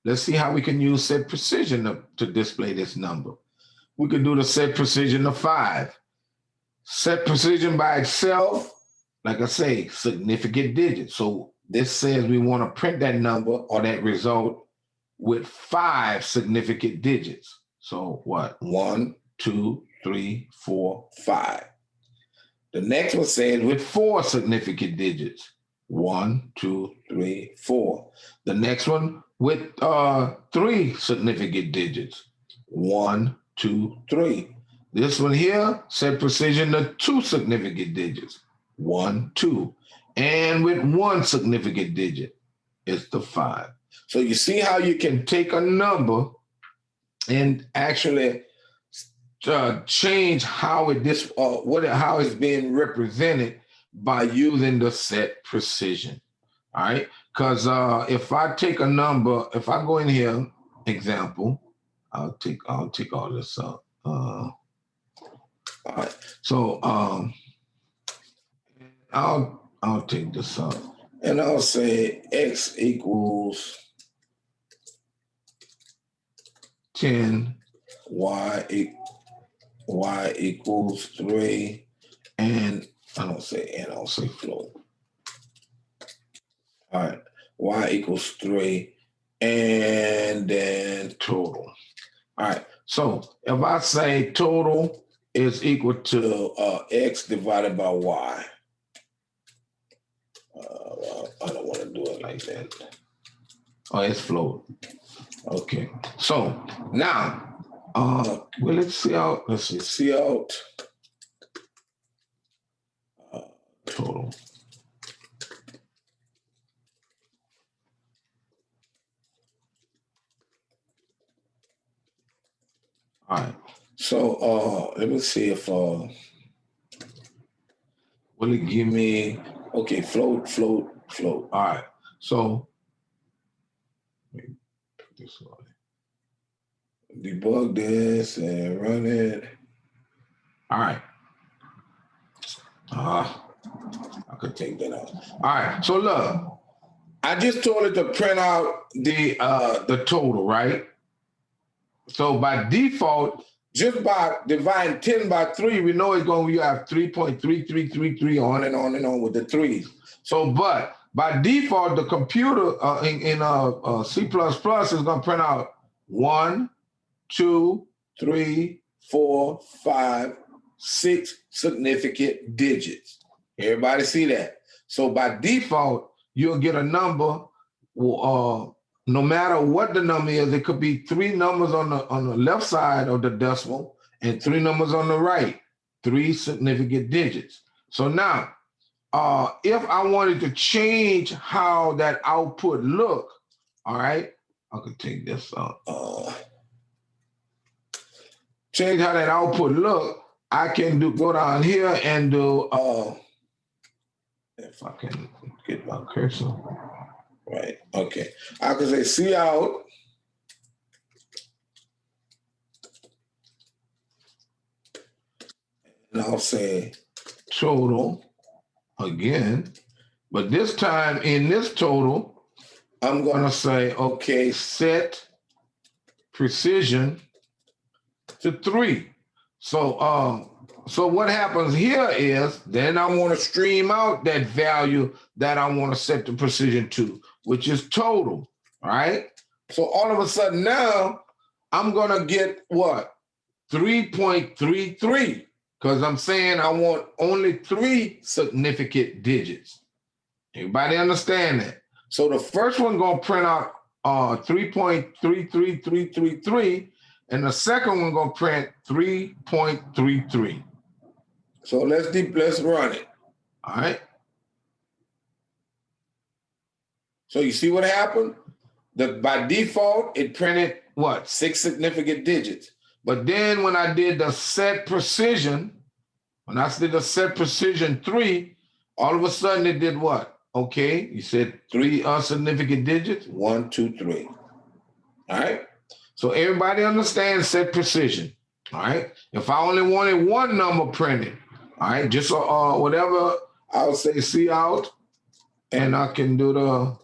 let's see how we can use set precision to display this number. We could do the set precision of 5. Set precision by itself, like I say, significant digits. So this says we want to print that number or that result with 5 significant digits. So what? 1, 2, 3, 4, 5. The next one says with 4 significant digits. 1, 2, 3, 4. The next one with 3 significant digits. 1, 2, 3. This one here set precision to 2 significant digits. 1, 2. And with 1 significant digit, it's the 5. So you see how you can take a number and actually change how how it's being represented by using the set precision. All right, because if I take a number, if I go in here, example, I'll take all this up. All right, so I'll take this up, and I'll say x equals 10, y equals 3, and I don't say float. All right, y equals 3, and then total. All right, so if I say total is equal to x divided by y. Well, I don't want to do it like that. Oh, it's float. Okay, so now, well, let's see out. Let's see out total. All right, so let me see if will it give me, okay, float. All right, so let me put this on. Debug this and run it. All right. I could take that out. All right, so look, I just told it to print out the total, right? So by default, just by dividing 10 by 3, we know it's going to, you have 3.3333 on and on and on with the threes. So, but by default, the computer in C++ is going to print out 1, 2, 3, 4, 5, 6 significant digits. Everybody see that? So by default, you'll get a number. No matter what the number is, it could be 3 numbers on the left side of the decimal and 3 numbers on the right, 3 significant digits. So now, if I wanted to change how that output look, all right, I could take this out. Change how that output look, I can go down here and do, if I can get my cursor. Right, okay. I can say C out. And I'll say total again. But this time in this total, I'm gonna say, okay, set precision to 3. So what happens here is then I want to stream out that value that I want to set the precision to, which is total, right? So all of a sudden now I'm gonna get what? 3.33, because I'm saying I want only 3 significant digits. Everybody understand that? So the first one gonna print out 3.33333, and the second one gonna print 3.33. So let's run it. All right. So you see what happened? By default, it printed what? 6 significant digits. But then when I did the set precision, 3, all of a sudden it did what? Okay, you said 3 significant digits, 1, 2, 3. All right. So everybody understands set precision. All right. If I only wanted one number printed, all right, just whatever, I'll say C out, and I can do the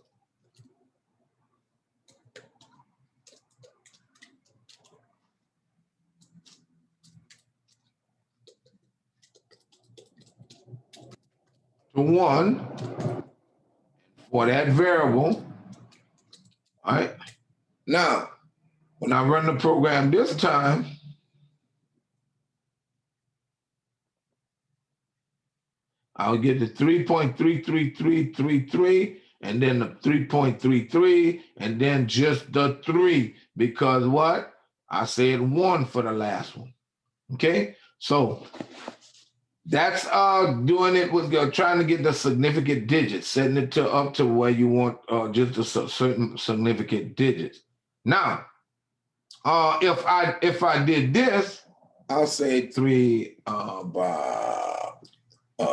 to 1 for that variable. All right. Now, when I run the program this time, I'll get the 3.33333, and then the 3.33, and then just the 3, because what? I said 1 for the last one. Okay, so that's doing it with trying to get the significant digits, setting it to up to where you want just the certain significant digits. Now, if I did this, I'll say 3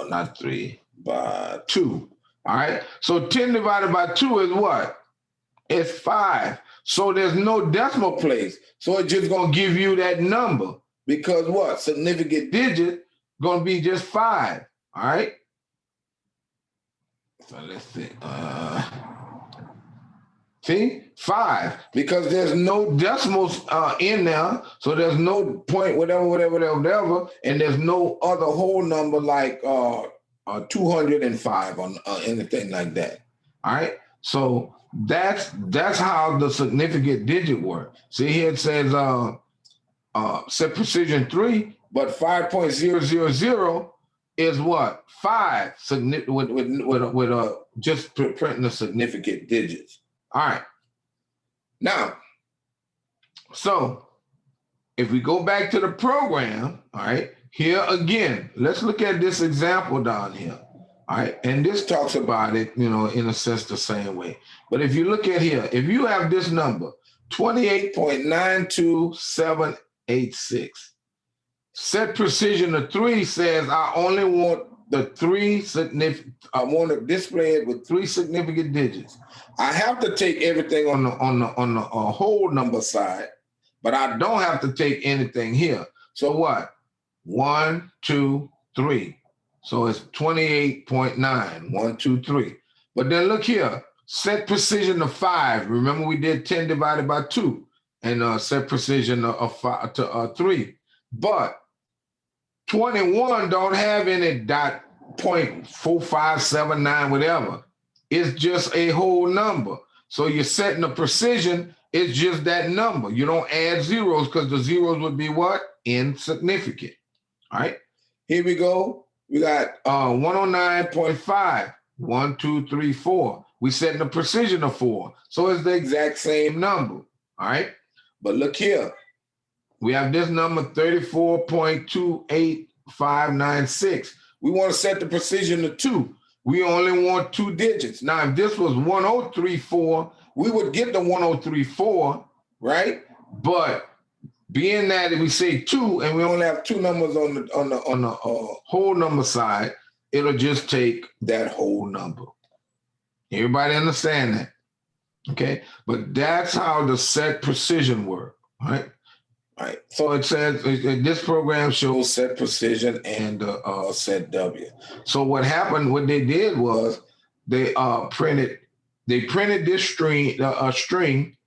not 3 by 2. All right. So 10 divided by 2 is what? It's 5. So there's no decimal place. So it's just gonna give you that number, because what? Significant digit gonna be just 5. All right. So let's see. See, 5, because there's no decimals in there, so there's no point, whatever, and there's no other whole number like 205 or anything like that. All right, so that's how the significant digit works. See here it says set precision 3, but 5.000 is what? 5 with just printing the significant digits. All right. Now, so if we go back to the program, all right, here again, let's look at this example down here. All right, and this talks about it, in a sense the same way. But if you look at here, if you have this number, 28.92786, set precision of 3 says I only want the 3 significant, I want to display it with 3 significant digits. I have to take everything on the whole number side, but I don't have to take anything here. So what? 1, 2, 3. So it's 28.9, 1, 2, 3. But then look here, set precision of 5. Remember we did 10 divided by 2 and set precision of 5 to 3. But 21 don't have any .4579 whatever. It's just a whole number. So you're setting the precision, it's just that number. You don't add zeros because the zeros would be what? Insignificant. All right. Here we go. We got 109.5. 1, 2, 3, 4. We setting the precision of 4. So it's the exact same number. All right. But look here. We have this number 34.28596. We want to set the precision to 2. We only want 2 digits. Now, if this was 1034, we would get the 1034, right? But being that if we say 2 and we only have 2 numbers on the whole number side, it'll just take that whole number. Everybody understand that? Okay, but that's how the set precision works, right? All right. So it says this program shows set precision and set W. So what happened? What they did was they printed this string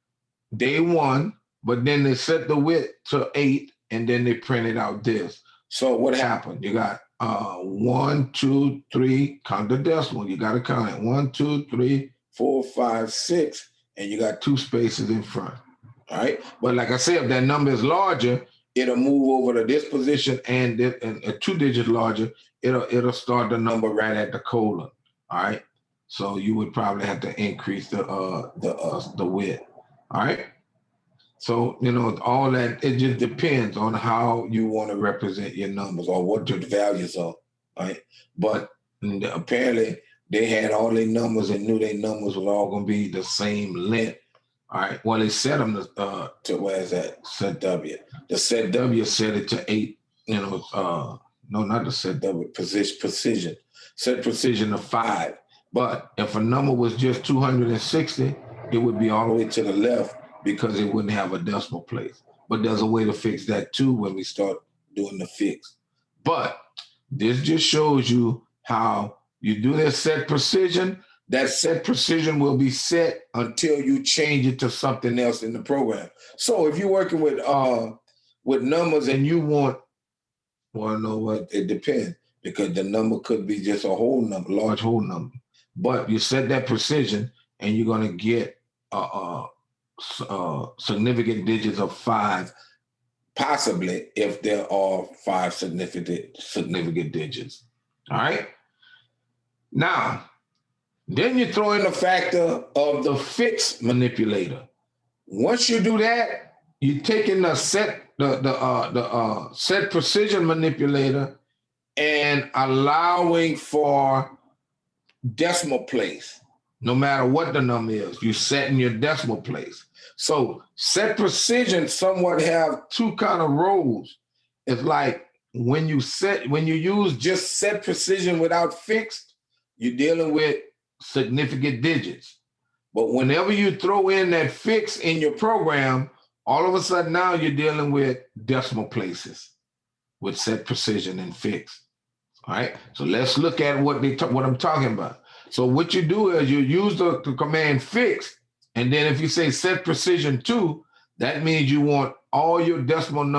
day 1, but then they set the width to 8, and then they printed out this. So what happened? You got 1, 2, 3. Count the decimal. You got to count it. 1, 2, 3, 4, 5, 6, and you got 2 spaces in front. All right, but like I said, if that number is larger, it'll move over to this position, and 2 digits larger, it'll start the number right at the colon. All right, so you would probably have to increase the width. All right, so all that, it just depends on how you want to represent your numbers or what your values are. All right, but apparently they had all their numbers and knew their numbers were all going to be the same length. All right. Well, they set them to where is that? Set W. The set W set it to 8. No, not the set W. Precision. Set precision of 5. But if a number was just 260, it would be all the way to the left because it wouldn't have a decimal place. But there's a way to fix that too when we start doing the fix. But this just shows you how you do that set precision. That set precision will be set until you change it to something else in the program. So if you're working with numbers and you want to know what, it depends, because the number could be just a whole number, large whole number. But you set that precision and you're going to get significant digits of 5, possibly if there are 5 significant digits. All right. Now, then you throw in the factor of the fixed manipulator. Once you do that, you're taking the set precision manipulator and allowing for decimal place. No matter what the number is, you're setting your decimal place. So set precision somewhat have 2 kind of roles. It's like when you use just set precision without fixed, you're dealing with significant digits. But whenever you throw in that fix in your program, all of a sudden now you're dealing with decimal places with set precision and fix. All right. So let's look at what I'm talking about. So what you do is you use the command fix, And then if you say set precision 2, that means you want all your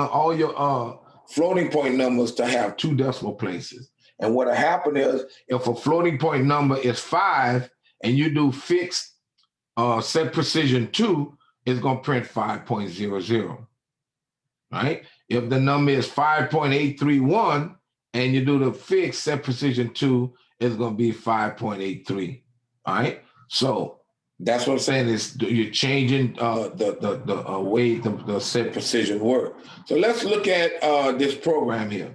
all your floating point numbers to have 2 decimal places. And what'll happen is if a floating point number is 5 and you do fixed set precision 2, it's going to print 5.00, right? If the number is 5.831 and you do the fixed set precision 2, it's going to be 5.83, all right? So that's what I'm saying is you're changing the way the set precision work. So let's look at this program here.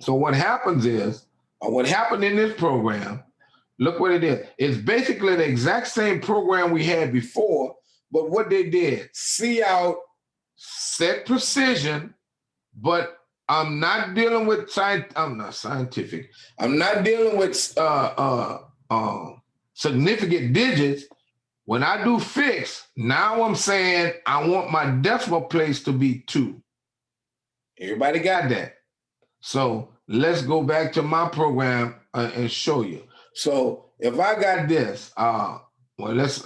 So what happens is, what happened in this program, look what it is. It's basically the exact same program we had before, but what they did, see out set precision, but I'm not dealing with I'm not scientific. I'm not dealing with significant digits. When I do fix, now I'm saying I want my decimal place to be 2. Everybody got that? So let's go back to my program and show you. So if I got this, let's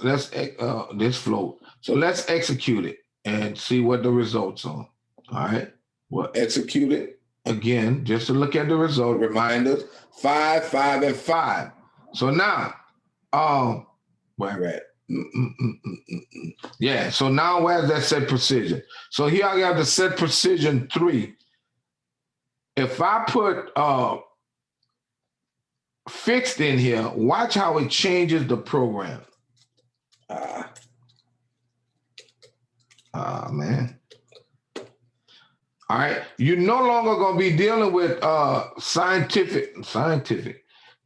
this float. So let's execute it and see what the results are. All right. We'll execute it again just to look at the result. Remind us 5, 5, and 5. So now, where at? Yeah. So now where's that set precision? So here I got the set precision 3. If I put fixed in here, watch how it changes the program. Man. All right. You're no longer going to be dealing with scientific.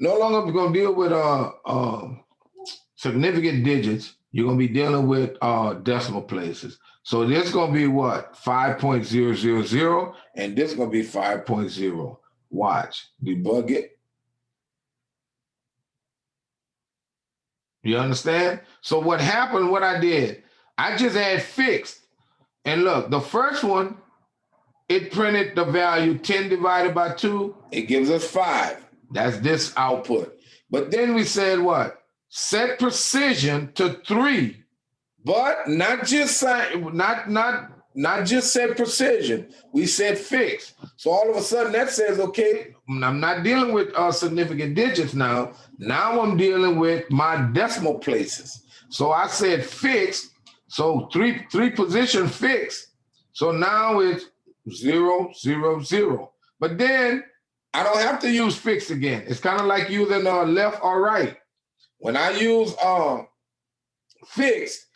No longer going to deal with significant digits. You're going to be dealing with decimal places. So this is going to be what? 5.000, and this is going to be 5.0. Watch. Debug it. You understand? So what happened, what I did, I just had fixed. And look, the first one, it printed the value 10 divided by 2. It gives us 5. That's this output. But then we said what? Set precision to 3. But not just set precision. We said fixed. So all of a sudden that says, okay, I'm not dealing with significant digits now. Now I'm dealing with my decimal places. So I said fixed. So three position fixed. So now it's 0, 0, 0. But then I don't have to use fixed again. It's kind of like using left or right. When I use fixed,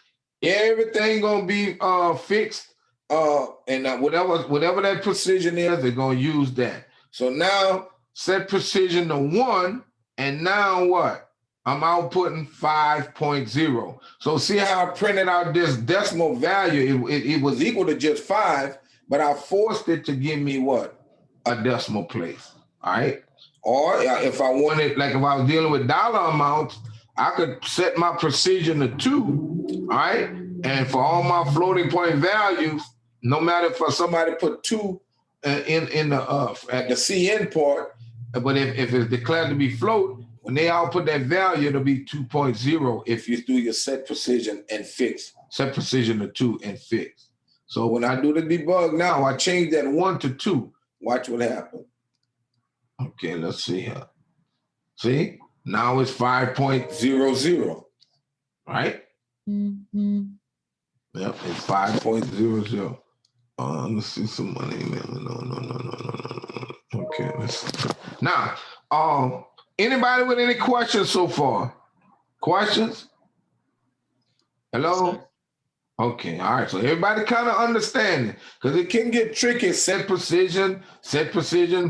everything gonna be fixed, and whatever that precision is, they're gonna use that. So now set precision to 1, and now what? I'm outputting 5.0. So see how I printed out this decimal value? It was equal to just 5, but I forced it to give me what? A decimal place. All right. Or if I wanted, like if I was dealing with dollar amounts, I could set my precision to 2, all right? And for all my floating point values, no matter if somebody put 2 in the at the CN part, but if it's declared to be float, when they output that value, it'll be 2.0 if you do your set precision and fix. Set precision to 2 and fix. So when I do the debug now, I change that 1 to 2. Watch what happens. Okay, let's see here. See? Now it's 5.00, right? Mm-hmm. Yep, it's 5.00. Let's see some money. No. Okay, let's see. Now, anybody with any questions so far? Questions? Hello? Okay, all right. So everybody kind of understanding, because it can get tricky. Set precision,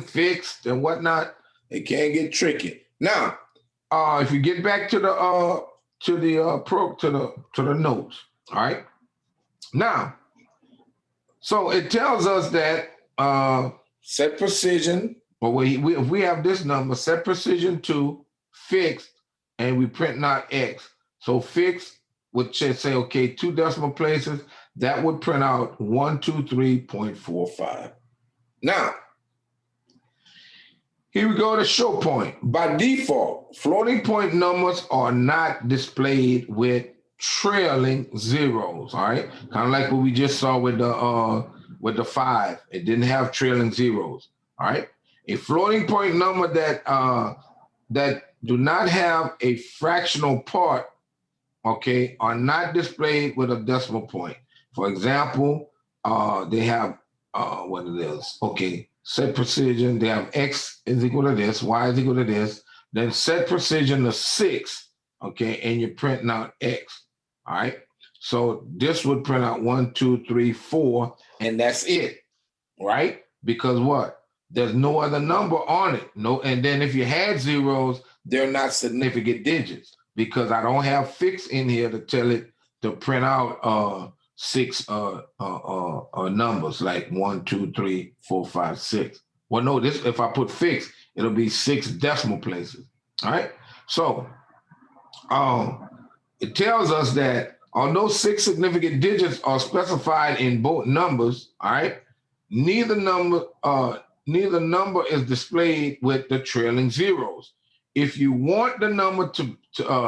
fixed, and whatnot. It can get tricky. Now, if you get back to the notes, all right. Now, so it tells us that set precision, or if we have this number, set precision 2, fixed, and we print not X. So fixed would say, okay, 2 decimal places, that would print out 123.45. Now, here we go to show point. By default, floating point numbers are not displayed with trailing zeros. All right, kind of like what we just saw with the 5. It didn't have trailing zeros. All right, a floating point number that do not have a fractional part, okay, are not displayed with a decimal point. For example, they have what it is. Okay, set precision. They have x is equal to this, y is equal to this. Then set precision to 6. Okay, and you're printing out x. All right. So this would print out 1, 2, 3, 4, and that's it, right? Because what? There's no other number on it. No, and then if you had zeros, they're not significant digits because I don't have fixed in here to tell it to print out 6 numbers like 1, 2, 3, 4, 5, 6. Well, no, this if I put fixed, it'll be 6 decimal places. All right. So it tells us that although 6 significant digits are specified in both numbers, all right, neither number is displayed with the trailing zeros. If you want the number to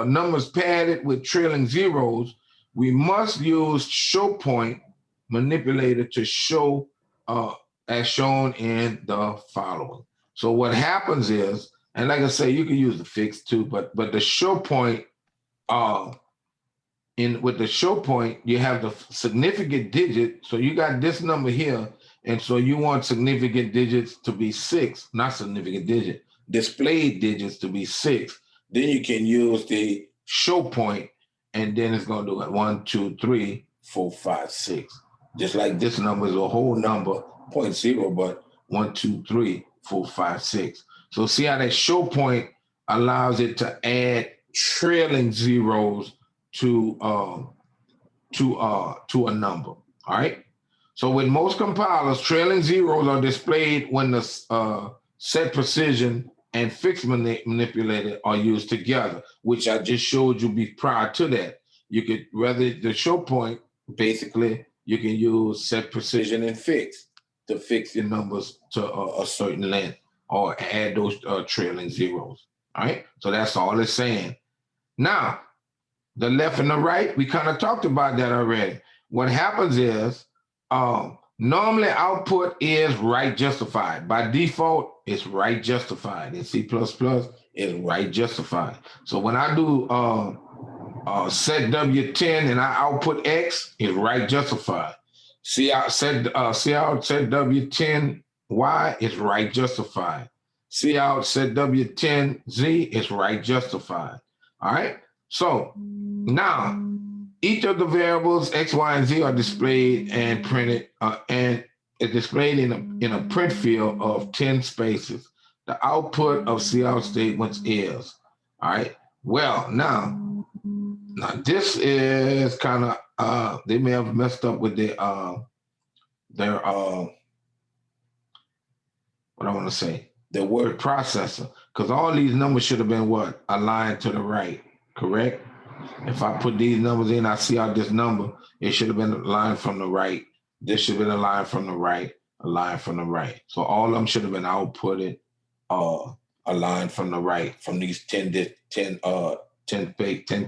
numbers padded with trailing zeros, we must use show point manipulator to show as shown in the following. So what happens is, and like I say, you can use the fixed too, but the show point with the show point, you have the significant digit. So you got this number here, and so you want significant digits to be 6, not significant digit, displayed digits to be 6. Then you can use the show point, and then it's going to do it 1, 2, 3, 4, 5, 6. Just like this number is a whole number, 0.0, but 1, 2, 3, 4, 5, 6. So see how that show point allows it to add trailing zeros to a number. All right. So with most compilers, trailing zeros are displayed when the set precision and fixed manipulator are used together, which I just showed you prior to that. You could rather the show point, basically, you can use set precision and fixed to fix your numbers to a certain length or add those trailing zeros. All right. So that's all it's saying. Now, the left and the right, we kind of talked about that already. What happens is normally output is right justified. By default, it's right justified. In C++, it's right justified. So when I do set W10 and I output X, it's right justified. See how set W10 Y is right justified. See how set W10 Z is right justified. All right. So now each of the variables X, Y, and Z are displayed and printed, and it's displayed in a print field of 10 spaces. The output of cout statements is, all right. Well, now this is kind of they may have messed up with their what I want to say, their word processor, because all these numbers should have been what? Aligned to the right, correct? If I put these numbers in, I see out this number, it should have been a line from the right. This should have been a line from the right, a line from the right. So all of them should have been outputted a line from the right from these 10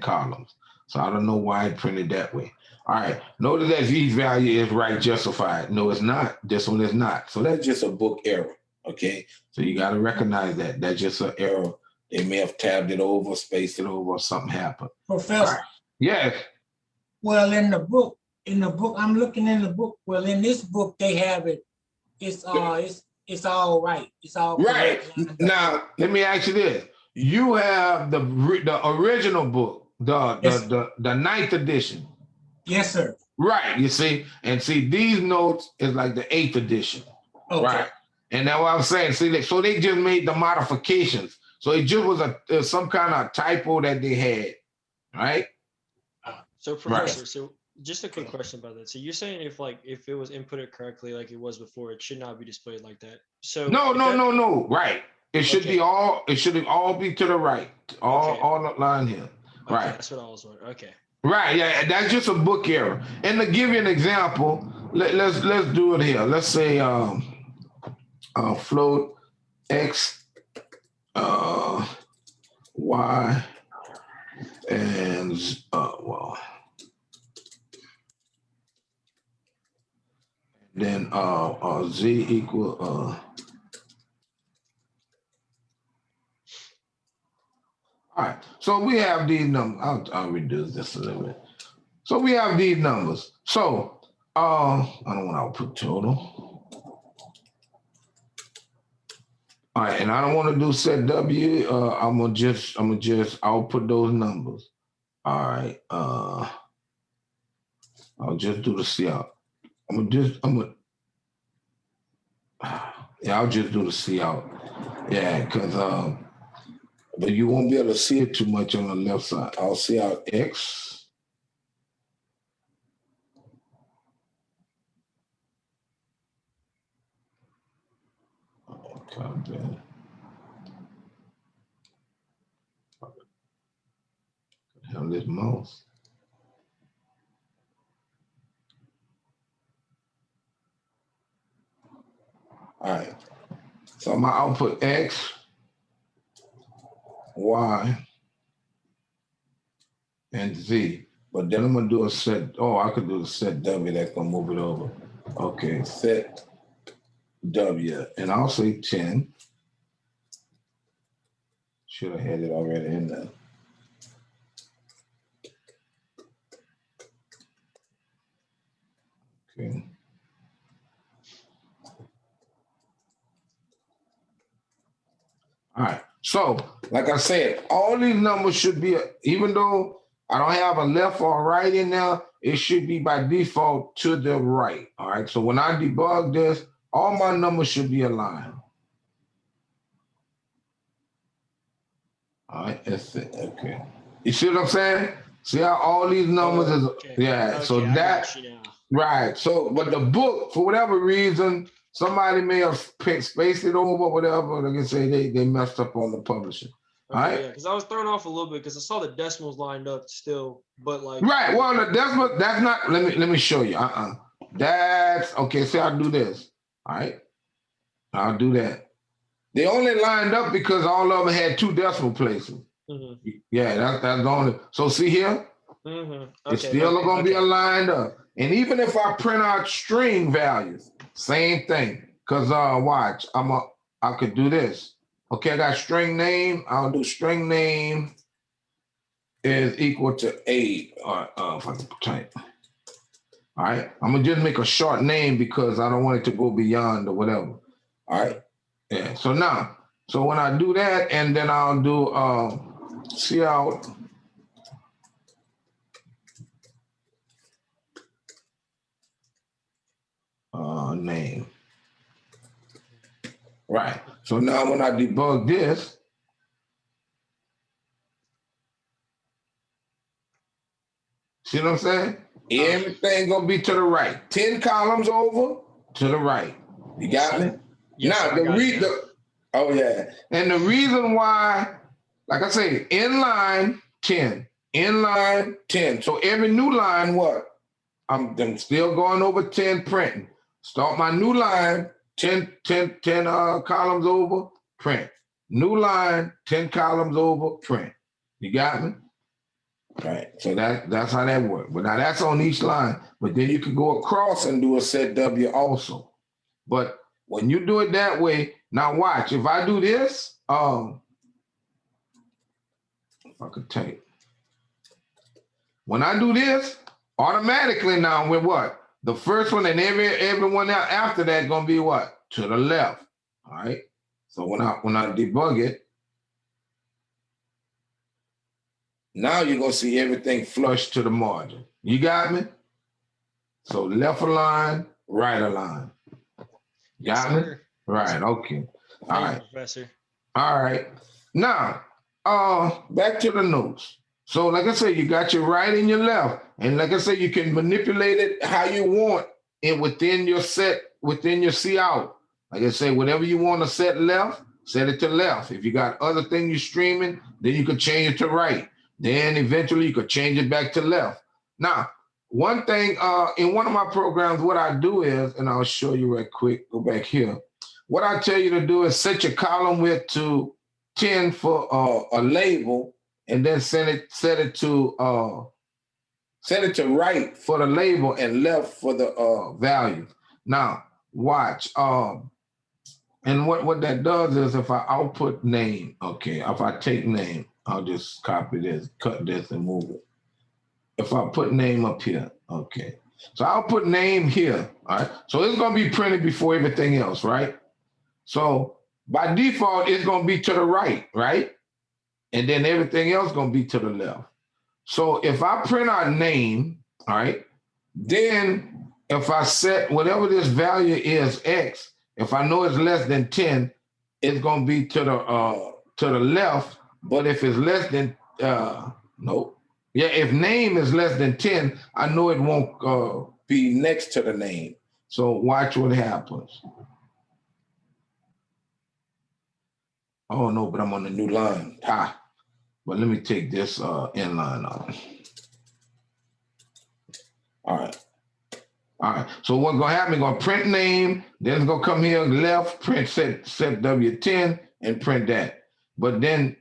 columns. So I don't know why it printed that way. All right, notice that Z value is right justified. No, it's not. This one is not. So that's just a book error, okay? So you got to recognize that. That's just an error. They may have tabbed it over, spaced it over, or something happened. Professor. Right. Yes. Well, in the book, I'm looking in the book. Well, in this book, they have it. It's all right. It's all right. Correct. Now, let me ask you this: you have the original book, the 9th edition. Yes, sir. Right. You see, and see these notes is like the 8th edition. Okay. Right. And that's what I'm saying. See, so they just made the modifications. So it just was some kind of typo that they had, right? So Professor, so just a quick question about that. So you're saying if it was inputted correctly like it was before, it should not be displayed like that. So no. Right. It should be all. It should all be to the right. All the line here. Okay, right. That's what I was wondering. Okay. Right. Yeah. That's just a book error. And to give you an example, let's do it here. Let's say float X. Y and and Z equal all right, so we have these numbers. I'll reduce this a little bit. So we have these numbers. So I don't want to output total. All right, and I don't want to do set W. I'm gonna just output those numbers. All right. I'll just do the C out. Yeah, I'll just do the C out. Yeah, because but you won't be able to see it too much on the left side. I'll see out X. Okay. Have this mouse. All right. So my output X, Y, and Z. But then I'm gonna do a set. Oh, I could do the set W. That's gonna move it over. Okay, set W, and I'll say 10. Should have had it already in there. Okay. All right. So, like I said, all these numbers should be, even though I don't have a left or right in there, it should be by default to the right. All right. So when I debug this, all my numbers should be aligned. All right. That's it. Okay. You see what I'm saying? See how all these numbers is, yeah. Okay, so that, right. So, but the book, for whatever reason, somebody may have spaced it over, whatever. Like I say, they messed up on the publishing. Okay, all right. Yeah, because I was thrown off a little bit because I saw the decimals lined up still, but like. Right. Well, the decimal, that's not. Let me show you. That's okay. See, I'll do this. All right. I'll do that. They only lined up because all of them had 2 decimal places. Mm-hmm. Yeah, that's the only. So see here, okay, it's still going to be aligned up. And even if I print out string values, same thing. Cause watch, I could do this. Okay, I got string name. I'll do string name is equal to 8. If I can type. All right, I'm gonna just make a short name because I don't want it to go beyond or whatever. All right, yeah. So now, so when I do that, and then I'll do see out. Name. Right. So now when I debug this, see what I'm saying? Everything gonna be to the right. 10 columns over to the right. You got me? Yes, now the reason. Oh yeah. And the reason why, like I say, inline 10, inline 10. So every new line, what? I'm still going over 10 printing. Start my new line, 10 columns over, print. New line, 10 columns over, print. You got me? Right. So that's how that works. But now that's on each line. But then you can go across and do a set W also. But when you do it that way, now watch. If I do this, if I could take. When I do this, automatically now we're what? The first one and everyone after that gonna be what? To the left. All right. So when I debug it, now you're gonna see everything flush to the margin. You got me? So left align, right align. Got me? Right. Okay. All right, Professor. All right. Now, back to the notes. So, like I said, you got your right and your left. And like I said, you can manipulate it how you want it within your set, within your C out. Like I say, whatever you want to set left, set it to left. If you got other things you're streaming, then you could change it to right. Then eventually you could change it back to left. Now, one thing in one of my programs, what I do is, and I'll show you right quick, go back here. What I tell you to do is set your column width to 10 for a label, and then set it to right for the label and left for the value. Now, watch. And what that does is if I output name, okay, if I take name, I'll just copy this, cut this, and move it. If I put name up here, okay. So I'll put name here, all right? So it's gonna be printed before everything else, right? So by default, it's gonna be to the right, right? And then everything else gonna be to the left. So if I print our name, all right, then if I set whatever this value is, X, if I know it's less than 10, it's gonna be to the left. But if it's less than no, yeah, if name is less than 10, I know it won't be next to the name. So watch what happens. Oh no, but I'm on the new line. But let me take this inline off. All right. All right. So what's gonna happen? Gonna print name, then it's gonna come here left, print set W10 and print that. But then,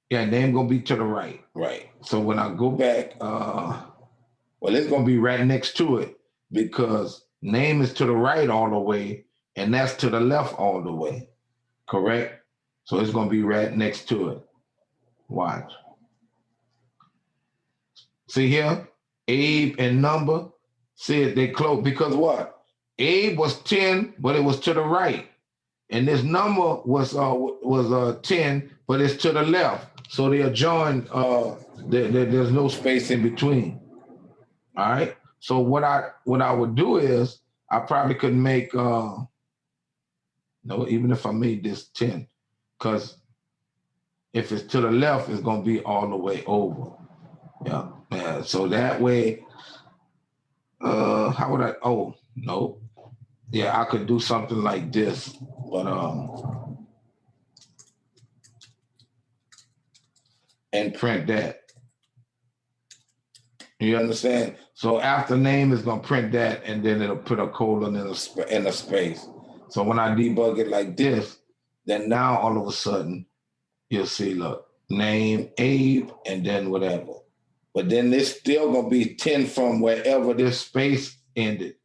yeah, name gonna be to the right, right. So when I go back, well, it's gonna be right next to it because name is to the right all the way, and that's to the left all the way. Correct? So it's gonna be right next to it. Watch. See here, Abe and number. See it, they close because what? Abe was 10, but it was to the right, and this number was 10, but it's to the left. So they are joined. There's no space in between. All right. So what I would do is I probably could make no, even if I made this 10, because if it's to the left, it's gonna be all the way over. Yeah. Yeah. So that way, how would I? Oh no. Yeah, I could do something like this, but and print that. You understand? So after name is gonna print that, and then it'll put a colon in a space. So when I debug it like this, then now all of a sudden you'll see, look, name Abe, and then whatever. But then it's still gonna be 10 from wherever this space ended.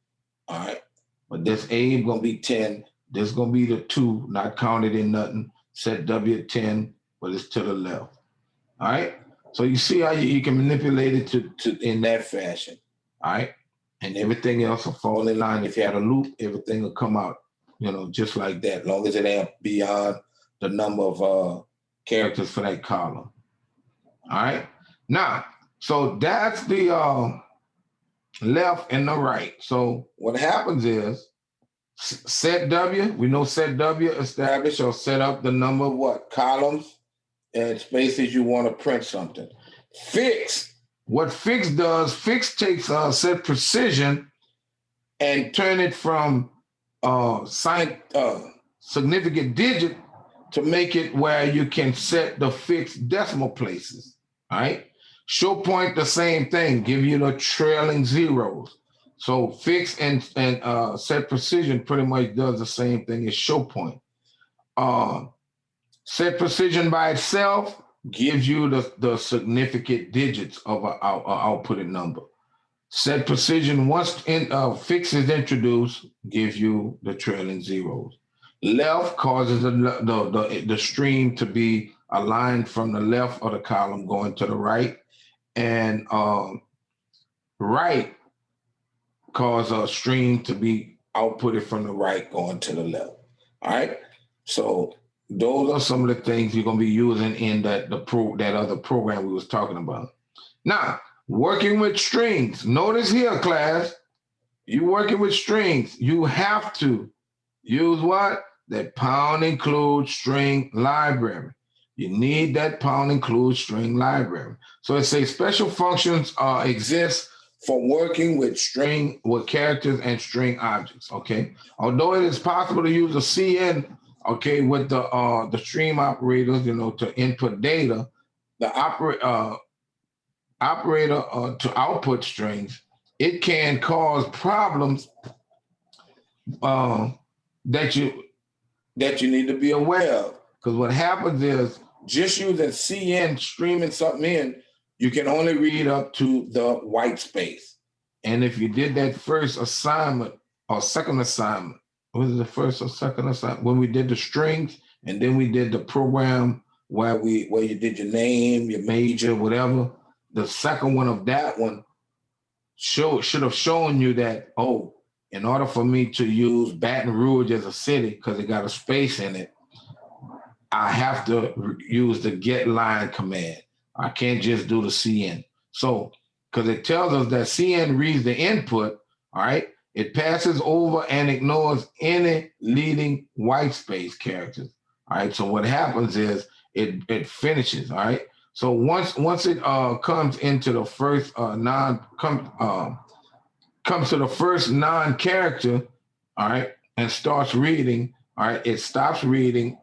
All right. But this Abe gonna be 10. This gonna be the 2, not counted in nothing. Set W at 10, but it's to the left. All right. So you see how you can manipulate it to in that fashion. All right. And everything else will fall in line. If you had a loop, everything will come out, just like that, as long as it ain't beyond the number of characters for that column. All right. Now, so that's the left and the right. So what happens is set W, we know set W establish or set up the number of what? Columns and spaces you want to print something. Fix, what fix does, fix takes set precision and turn it from significant digit to make it where you can set the fixed decimal places. All right. Show point, the same thing, give you the trailing zeros. So fix and set precision pretty much does the same thing as show point. Set precision by itself gives you the significant digits of an outputted number. Set precision once fix is introduced gives you the trailing zeros. Left causes the stream to be aligned from the left of the column going to the right, and right cause a stream to be outputted from the right going to the left. All right. So those are some of the things you're gonna be using in that other program we was talking about. Now, working with strings. Notice here, class, you working with strings. You have to use what? That pound include string library. You need that pound include string library. So it says special functions exist for working with characters and string objects. Okay. Although it is possible to use a CN, okay, with the stream operators, to input data, the operator to output strings, it can cause problems that you need to be aware of. Because what happens is just using CN, streaming something in, you can only read up to the white space. And if you did that first assignment or second assignment. Was it the first or second assignment? When we did the strings and then we did the program where you did your name, your major, whatever. The second one of that one should have shown you that, oh, in order for me to use Baton Rouge as a city, because it got a space in it, I have to use the get line command. I can't just do the CN. So, because it tells us that CN reads the input, all right, it passes over and ignores any leading white space characters. All right. So what happens is it finishes. All right. So once it comes into the first comes to the first non-character, all right, and starts reading, all right, it stops reading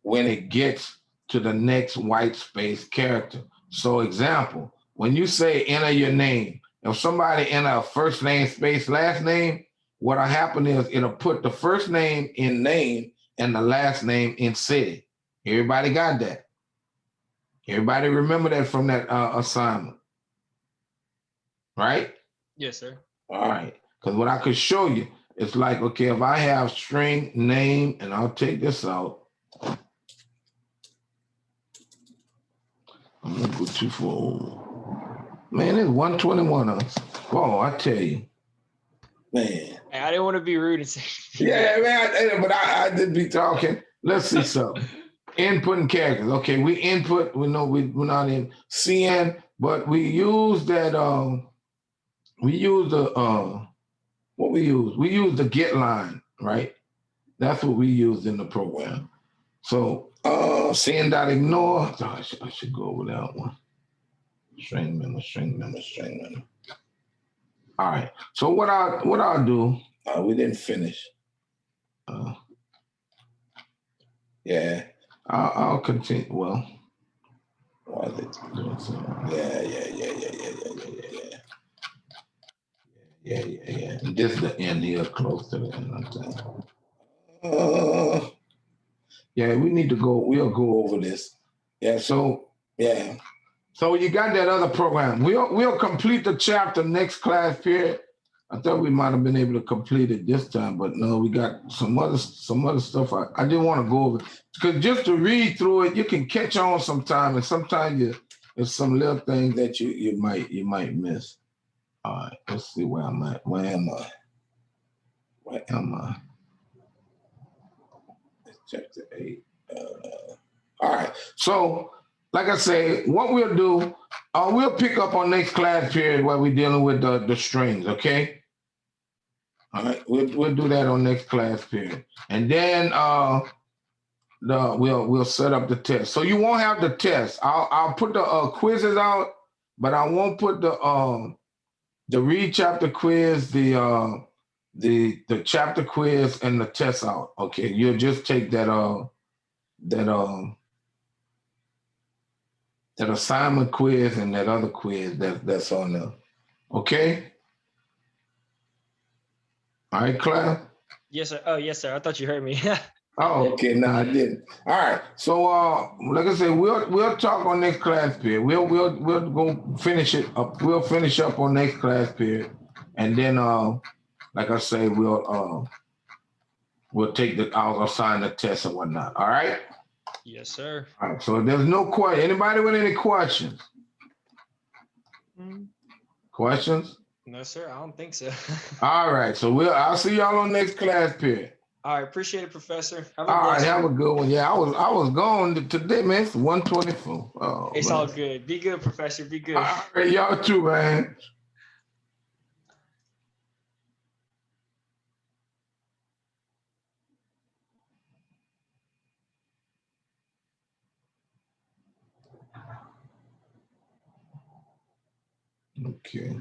when it gets to the next white space character. So example, when you say enter your name, if somebody enter a first name space last name, what'll happen is it'll put the first name in name and the last name in city. Everybody got that? Everybody remember that from that assignment, right? Yes, sir. All right. Because what I could show you, it's like, okay, if I have string name, and I'll take this out. I'm gonna go too far. Man, it's 121 of us. Oh, I tell you. Man. Hey, I didn't want to be rude and say. Yeah, man, but I did be talking. Let's see something. Inputting characters. Okay, we input, we know we're not in CN, but we use that we use the what we use? We use the get line, right? That's what we used in the program. So CN.ignore. Oh, I should go over that one. String member. All right. So what I'll do, we didn't finish. Yeah, I'll continue. Well, why is it doing so? Yeah. And this is the end here, close to the end. Yeah, we need to go. We'll go over this. Yeah. So yeah. So you got that other program. We'll complete the chapter next class period. I thought we might have been able to complete it this time, but no, we got some other stuff. I didn't want to go over because just to read through it, you can catch on sometime, and sometimes there's some little things that you might miss. All right, let's see where I'm at. Where am I? Chapter 8. All right, so like I say, what we'll do, we'll pick up on next class period where we're dealing with the strings, okay? All right, we'll do that on next class period, and then we'll set up the test. So you won't have the test. I'll put the quizzes out, but I won't put the read chapter quiz, the chapter quiz, and the test out. Okay, you'll just take that assignment quiz and that other quiz that's on there. Okay. All right, Claire? Yes, sir. Oh, yes, sir. I thought you heard me. Oh, okay. No, I didn't. All right. So, like I said, we'll talk on next class period. We'll go finish it up. We'll finish up on next class period, and then, like I say, we'll take I'll assign the test and whatnot. All right. Yes, sir. All right. So there's no question. Anybody with any questions? Questions? No, sir. I don't think so. All right. So I'll see y'all on next class period. All right. Appreciate it, Professor. Have a All right. blessed Have a one. good one. Yeah, I was gone today, man. It's 124. Oh, It's man. all good. Be good, Professor. Be good. All right. Y'all too, man. Okay.